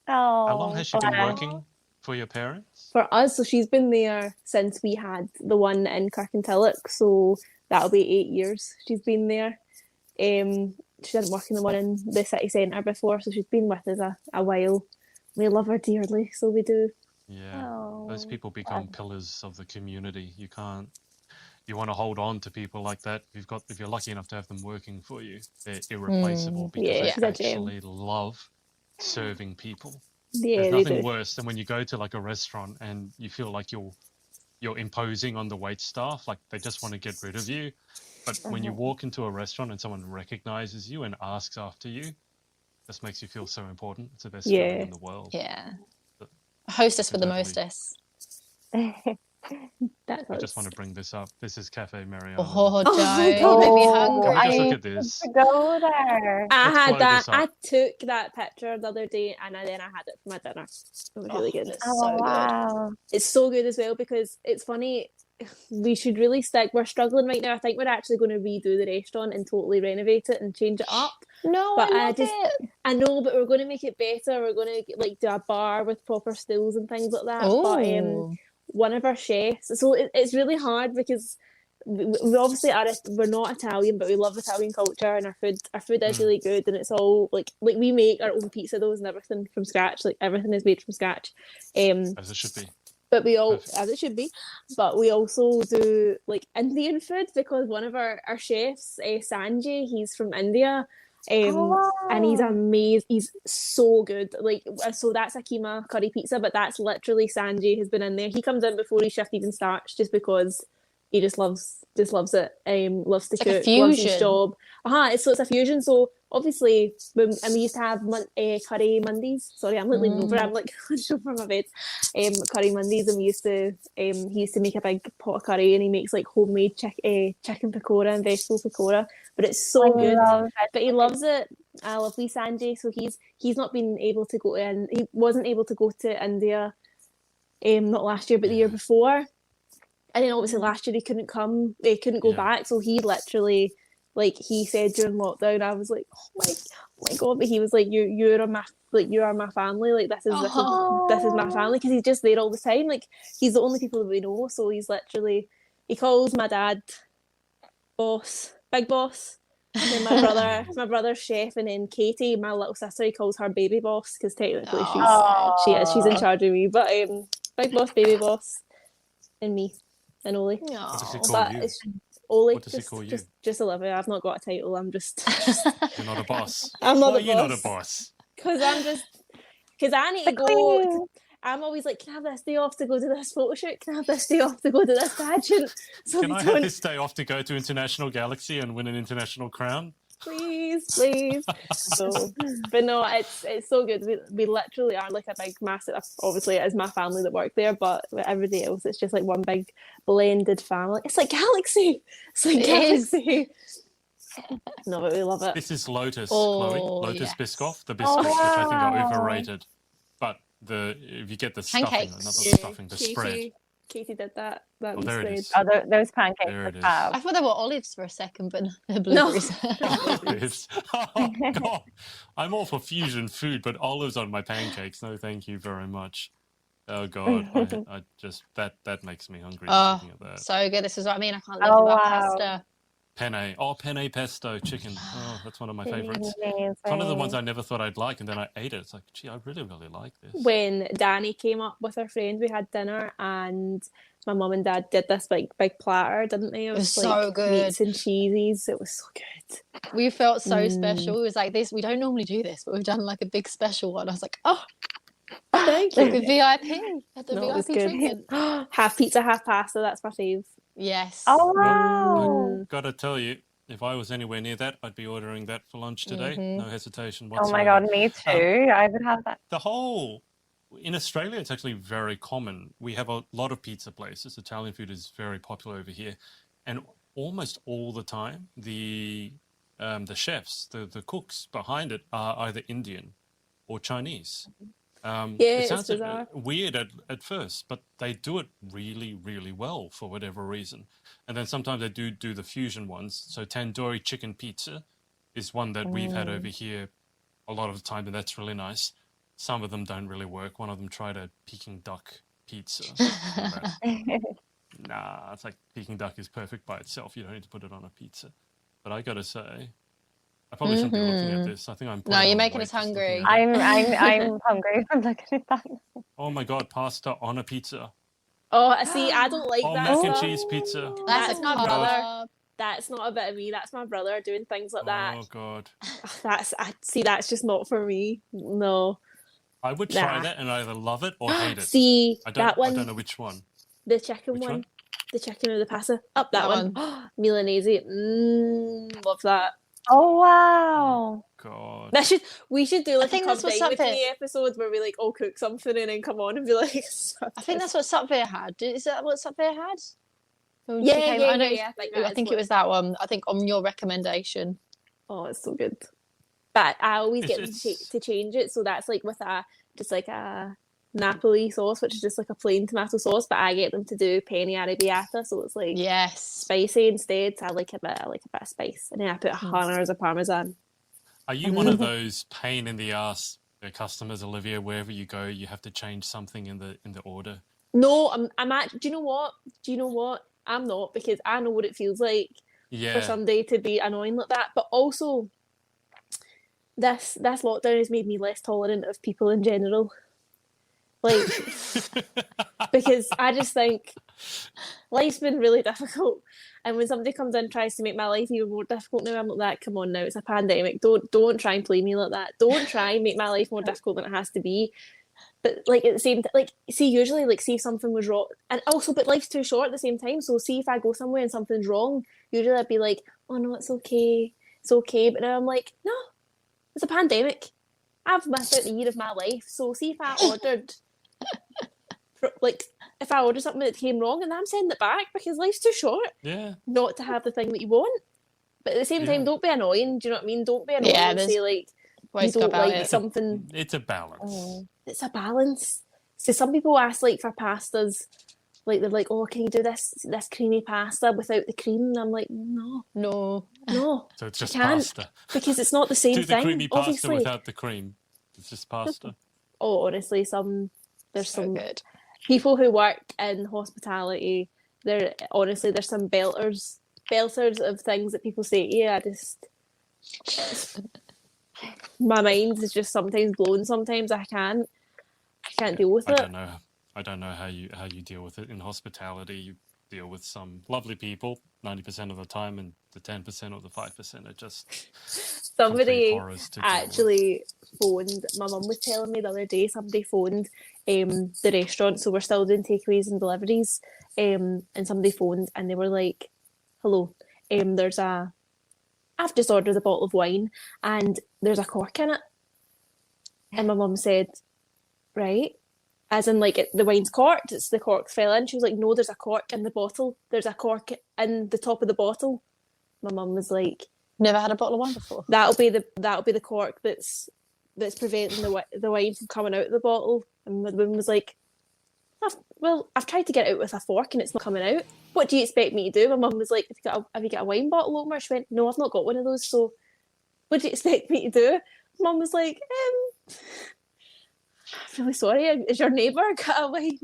Oh, How long has she been working for your parents? For us, so she's been there since we had the one in Kirkintilloch. So that'll be 8 years she's been there. She didn't work in the one in the city centre before, so she's been with us a while. We love her dearly, so we do. Yeah, those people become pillars of the community. You want to hold on to people like that. If you're lucky enough to have them working for you, they're irreplaceable because they actually love serving people. Yeah, there's nothing worse than when you go to like a restaurant and you feel like you're imposing on the wait staff, like they just want to get rid of you. But when you walk into a restaurant and someone recognizes you and asks after you, this makes you feel so important. It's the best feeling in the world. Yeah. A hostess for the mostess. I just want to bring this up. This is Cafe Mariana. Oh, don't make me hungry. Just look at this. Go there. I took that picture the other day, and then I had it for my dinner. It was really good. It's so good. It's so good as well because it's funny. We should really stick. We're struggling right now. I think we're actually going to redo the restaurant and totally renovate it and change it up. No, but I love it. I know, but we're going to make it better. We're going to like do a bar with proper stools and things like that. Ooh. But one of our chefs. So it's really hard because we obviously we're not Italian, but we love Italian culture and our food is really good, and it's all like we make our own pizza doughs and everything from scratch. Like everything is made from scratch. As it should be. But as it should be, but we also do like Indian food because one of our chefs, Sanjay, he's from India. And he's amazing. He's so good. Like, so that's a keema curry pizza, but that's literally Sanjay has been in there. He comes in before his shift even starts, just because he just loves it. Loves to cook, loves his job. It's a fusion. So obviously, and we used to have curry Mondays. Sorry, I'm like leaning over. I'm like over my bed. Curry Mondays, and he used to make a big pot of curry, and he makes like homemade chicken pakora and vegetable pakora. But it's so good. But he loves it. I love wee Sanjay. So he's not been able to go in. He wasn't able to go to India, not last year, but the year before. And then obviously last year he couldn't come. He couldn't go back. So he literally, like he said during lockdown, I was like, oh my God. But he was like, you are my family. Like this is my family, because he's just there all the time. Like he's the only people that we know. So he's literally, he calls my dad boss. Big boss, and then my brother's chef, and then Katie, my little sister, he calls her baby boss because technically she's in charge of me. But big boss, baby boss, and me, and Oli. What does he call you? Oli. What does he call you? Just Olivia. I've not got a title. I'm just. You're not a boss. I'm not. Why are you not a boss? Because I need to go. I'm always like, can I have this day off to go to this photo shoot? Can I have this day off to go to this pageant? So can I have this day off to go to International Galaxy and win an international crown? Please. So, but no, it's so good. We literally are like a big, massive. Obviously, it is my family that work there, but with everybody else, it's just like one big blended family. It's like Galaxy. It's like Galaxy. No, but we love it. This is Lotus, Chloe. Lotus Biscoff. The biscuits, which I think are overrated. But if you get the stuffing, the spread. Katie did that. There it is. Those pancakes. There it is. I thought they were olives for a second, but they're blueberries. Olives. Oh God, I'm all for fusion food, but olives on my pancakes. No, thank you very much. Oh God, I just that makes me hungry. Looking at that. So good. This is what I mean. I can't live without pasta. Penne pesto chicken. Oh, that's one of my favorites. It's one of the ones I never thought I'd like, and then I ate it. It's like, gee, I really, really like this. When Danny came up with her friend, we had dinner, and my mum and dad did this big platter, didn't they? It was so good. Meats and cheeses. It was so good. We felt so special. It was like this. We don't normally do this, but we've done like a big special one. I was like, oh, thank you. like the VIP. At the No, it was VIP good. treatment. Half pizza, half pasta. That's my fave. Yes. Oh wow! Gotta tell you, if I was anywhere near that, I'd be ordering that for lunch today. No hesitation Oh whatsoever. my god, me too. I would have that. In Australia, it's actually very common. We have a lot of pizza places. Italian food is very popular over here, and almost all the time, the chefs, the cooks behind it are either Indian or Chinese. It sounds weird at first, but they do it really, really well for whatever reason. And then sometimes they do the fusion ones. So tandoori chicken pizza is one that we've had over here a lot of the time, and that's really nice. Some of them don't really work. One of them tried a Peking duck pizza. Nah, it's like Peking duck is perfect by itself. You don't need to put it on a pizza. But I gotta say, I probably shouldn't be looking at this. I think I'm. No, you're making us hungry. I'm hungry from looking at that. Oh my god, pasta on a pizza. Oh, see, I don't like that. Mac and cheese pizza. That's my God. brother. That's not a bit of me. That's my brother doing things like that. Oh god. That's just not for me. No. I would try that and either love it or hate it. See, I that one. I don't know which one. The chicken Which one. The chicken or the pasta. Up that one. Milanese. Love that. Oh wow! God. We should do like I think a that's what Come Dine With something- Me episode where we like all cook something and then come on and be like. I think that's what Satvir had. Is that what Satvir had? Yeah, I know. yeah. I think it was that one. I think on your recommendation. Oh, it's so good. But I always get them It's- to change it, so that's like with just like a Napoli sauce, which is just like a plain tomato sauce. But I get them to do penne arrabbiata, so it's like Yes. spicy instead. So I like a bit of spice, and then I put habanero of parmesan. Are you one of those pain in the ass customers, Olivia? Wherever you go, you have to change something in the order. No, I'm at. Do you know what? I'm not, because I know what it feels like Yeah. for somebody to be annoying like that. But also, this lockdown has made me less tolerant of people in general. Like, because I just think life's been really difficult, and when somebody comes in and tries to make my life even more difficult now, I'm like, that. Come on now, it's a pandemic. Don't try and play me like that. Don't try and make my life more difficult than it has to be. But like at the same time, like usually see if something was wrong, and also, but life's too short at the same time. So see if I go somewhere and something's wrong, usually I'd be like, oh no, it's okay. But now I'm like, no, it's a pandemic. I've missed out the year of my life. So see if I ordered, if I ordered something that came wrong, and I'm sending it back because life's too short. Yeah. Not to have the thing that you want. But at the same time, don't be annoying. Do you know what I mean? Don't be annoying and say like you don't like something. It's a balance. It's a balance. So some people ask like for pastas, like they're like, oh, can you do this creamy pasta without the cream? And I'm like, no. So it's just I can't, pasta. because it's not the same Do thing. the creamy pasta obviously. without the cream. It's just pasta. Oh, honestly, there's So some good. people who work in hospitality. There's some belters of things that people say. Yeah, my mind is just sometimes blown. Sometimes I can't deal with it. I don't know how you deal with it in hospitality. You deal with some lovely people 90% of the time, and the 10% or the 5% are just somebody horrors to deal actually phoned. My mum was telling me the other day, somebody phoned the restaurant, so we're still doing takeaways and deliveries, and somebody phoned and they were like, hello, I've just ordered a bottle of wine and there's a cork in it. And my mum said, right, as in like the wine's corked, it's the cork fell in. She was like, no, there's a cork in the bottle. There's a cork in the top of the bottle. My mum was like, never had a bottle of wine before. that'll be the cork that's preventing the wine from coming out of the bottle. And the woman was like, I've tried to get it out with a fork and it's not coming out. What do you expect me to do? My mum was like, have you got a wine bottle opener? She went, no, I've not got one of those. So what do you expect me to do? Mum was like, I'm really sorry. Is your neighbour got a wine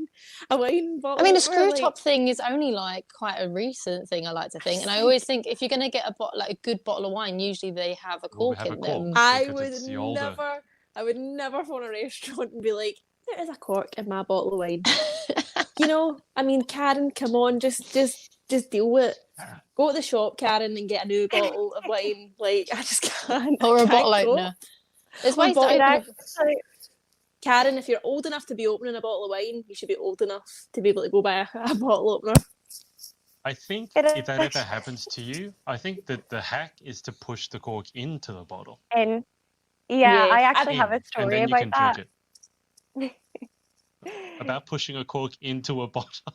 bottle? I mean, the opener? screw top thing is only like quite a recent thing, I like to think. And I always think if you're going to get a good bottle of wine, usually they have a cork in them. I would never phone a restaurant and be like, there is a cork in my bottle of wine. I mean, Karen, come on, just deal with it. Go to the shop, Karen, and get a new bottle of wine. Like, I just can't. Or a can't bottle cope. opener. There's Or ways to bottle- open Karen, if you're old enough to be opening a bottle of wine, you should be old enough to be able to go buy a bottle opener. I think if that ever happens to you, I think that the hack is to push the cork into the bottle. And Yeah, I actually In, have a and story then you about can that. drink it. About pushing a cork into a bottle.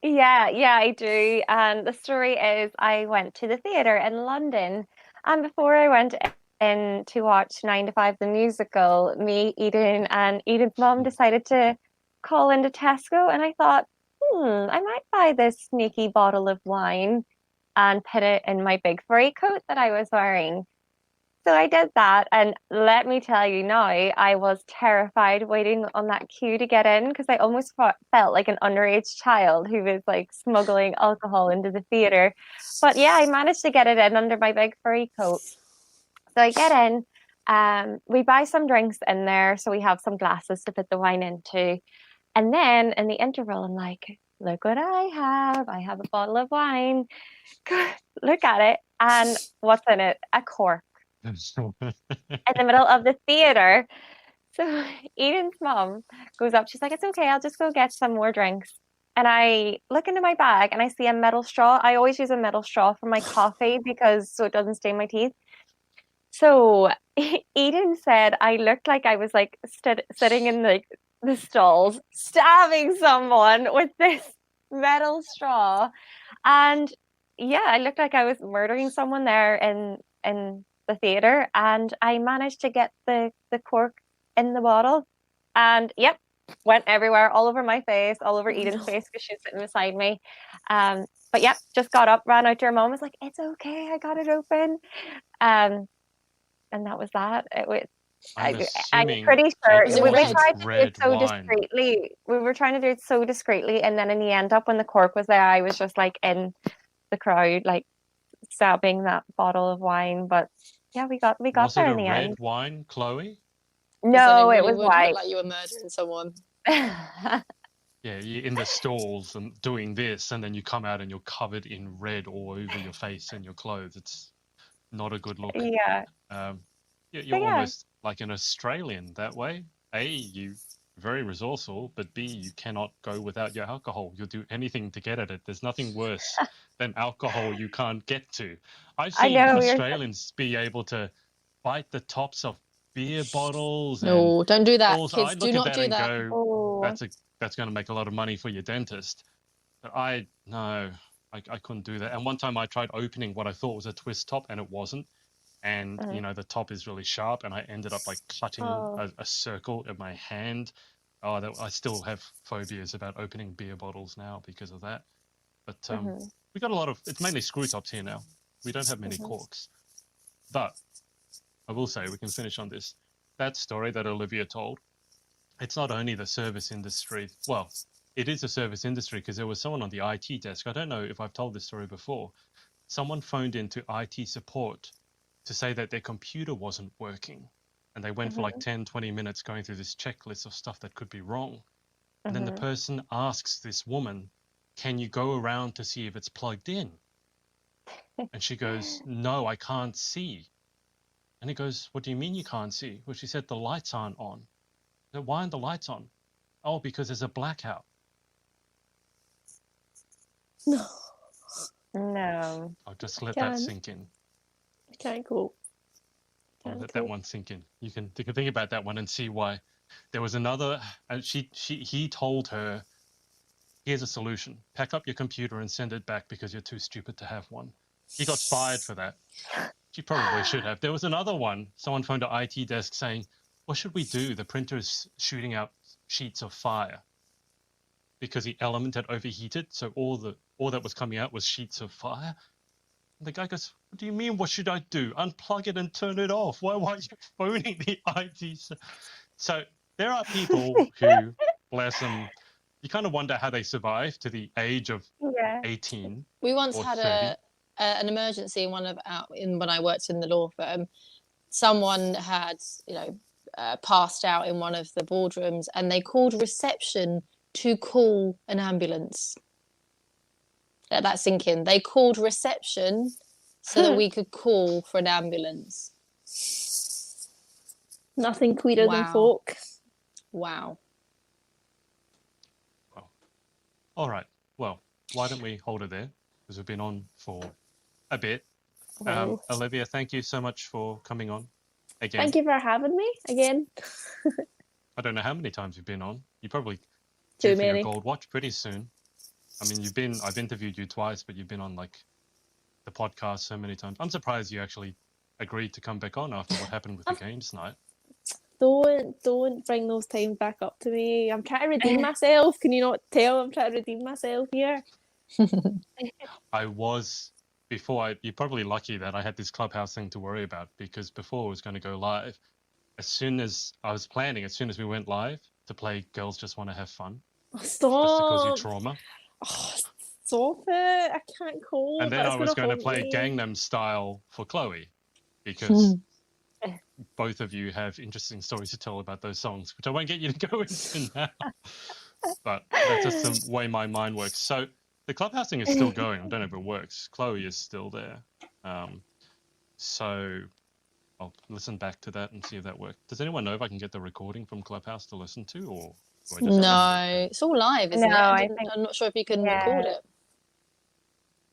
Yeah, I do. And the story is I went to the theatre in London, and before I went in to watch 9 to 5 the musical, me, Eden, and Eden's mom decided to call into Tesco, and I thought, I might buy this sneaky bottle of wine and put it in my big furry coat that I was wearing. So I did that, and let me tell you now, I was terrified waiting on that queue to get in because I almost felt like an underage child who was like smuggling alcohol into the theatre. But yeah, I managed to get it in under my big furry coat. So I get in, we buy some drinks in there, so we have some glasses to put the wine into. And then in the interval, I'm like, look what I have. I have a bottle of wine. Look at it. And what's in it? A cork. In the middle of the theater. So Eden's mom goes up. She's like, it's okay. I'll just go get some more drinks. And I look into my bag and I see a metal straw. I always use a metal straw for my coffee because so it doesn't stain my teeth. So Eden said I looked like I was like sitting in the stalls stabbing someone with this metal straw. And yeah, I looked like I was murdering someone there in the theater, and I managed to get the cork in the bottle, and yep, went everywhere, all over my face, all over Eden's face because she's sitting beside me. But yep, just got up, ran out to her mom, was like, "It's okay, I got it open," and that was that. I'm pretty sure we were trying to do it so discreetly. We were trying to do it so discreetly, and then in the end, up when the cork was there, I was just like in the crowd, like stabbing that bottle of wine. But yeah, we got there in the end. Was it a red wine, Chloe? No, it was white. Like you were murdering someone. Yeah, you're in the stalls and doing this, and then you come out and you're covered in red all over your face and your clothes. It's not a good look. Yeah. You're almost like an Australian that way. A, you very resourceful, but B, you cannot go without your alcohol. You'll do anything to get at it. There's nothing worse than alcohol you can't get to. I've seen Australians be able to bite the tops of beer bottles. No, don't do that. Balls. Kids, do not do that. Go, that's going to make a lot of money for your dentist. But I couldn't do that. And one time I tried opening what I thought was a twist top, and it wasn't. And the top is really sharp, and I ended up like cutting a circle in my hand. I still have phobias about opening beer bottles now because of that. But we got a lot of, it's mainly screw tops here now. We don't have many corks. But I will say, we can finish on this. That story that Olivia told, it's not only the service industry. Well, it is a service industry because there was someone on the IT desk. I don't know if I've told this story before. Someone phoned into IT support to say that their computer wasn't working. And they went for like 10, 20 minutes going through this checklist of stuff that could be wrong. And then the person asks this woman, can you go around to see if it's plugged in? And she goes, no, I can't see. And he goes, what do you mean you can't see? Well, she said the lights aren't on. Said, why aren't the lights on? Oh, because there's a blackout. No. I'll just let that sink in. I can't go. I'll let that one sink in. You can think about that one and see why. There was another, and he told her, here's a solution. Pack up your computer and send it back because you're too stupid to have one. He got fired for that. She probably should have. There was another one. Someone phoned the IT desk saying, what should we do? The printer's shooting out sheets of fire because the element had overheated. So all that was coming out was sheets of fire. And the guy goes, what do you mean, what should I do? Unplug it and turn it off. Why are you phoning the IT? So there are people who, bless them, you kind of wonder how they survive to the age of 18. We once had an emergency in when I worked in the law firm. Someone had, passed out in one of the boardrooms, and they called reception to call an ambulance? Let that sink in. They called reception so that we could call for an ambulance. Nothing queerer than Wow. folk. Wow. Well, all right. Well, why don't we hold it there? Because we've been on for a bit. Wow. Olivia, thank you so much for coming on again. Thank you for having me again. I don't know how many times you've been on. You probably Too due for your many. gold watch pretty soon. I mean, I've interviewed you twice, but you've been on like the podcast so many times. I'm surprised you actually agreed to come back on after what happened with the games night. Don't bring those times back up to me. I'm trying to redeem myself. Can you not tell I'm trying to redeem myself here? I was you're probably lucky that I had this Clubhouse thing to worry about, because before I was going to go live, as soon as we went live, to play Girls Just Want to Have Fun, Oh, just to cause you stop. trauma. Oh, stop it. I can't cope. And then That's I was going to haunt play me. Gangnam Style for Chloe, because both of you have interesting stories to tell about those songs, which I won't get you to go into now. But that's just the way my mind works. So the Clubhouse thing is still going. I don't know if it works. Chloe is still there. So I'll listen back to that and see if that works. Does anyone know if I can get the recording from Clubhouse to listen to, or do I just No, it's all live, isn't it? I'm not sure if you can record it.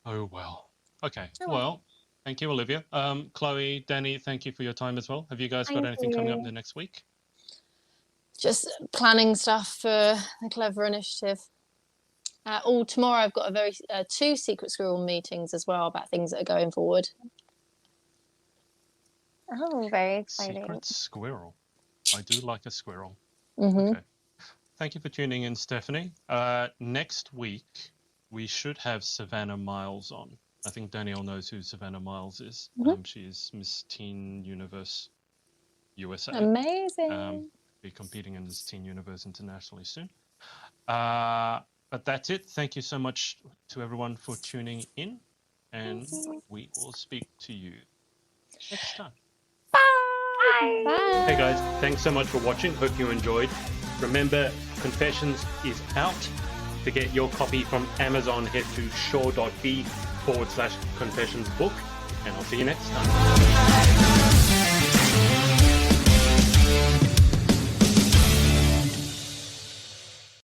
Oh, well. Okay. Oh, Well, thank you, Olivia. Chloe, Danny, thank you for your time as well. Have you guys got Thank anything coming up you. the next week? Just planning stuff for the Clever Initiative. Tomorrow I've got two Secret Squirrel meetings as well about things that are going forward. Oh, very exciting. Secret squirrel. I do like a squirrel. Mm-hmm. Okay. Thank you for tuning in, Stephanie. Next week, we should have Savannah Miles on. I think Danielle knows who Savannah Miles is. Mm-hmm. She is Miss Teen Universe USA. Amazing. Be competing in Miss Teen Universe internationally soon. But that's it. Thank you so much to everyone for tuning in, and we will speak to you next time. Bye. Bye. Hey guys, thanks so much for watching. Hope you enjoyed. Remember, Confessions is out. To get your copy from Amazon, head to shaw.b/confessionsbook, and I'll see you next time.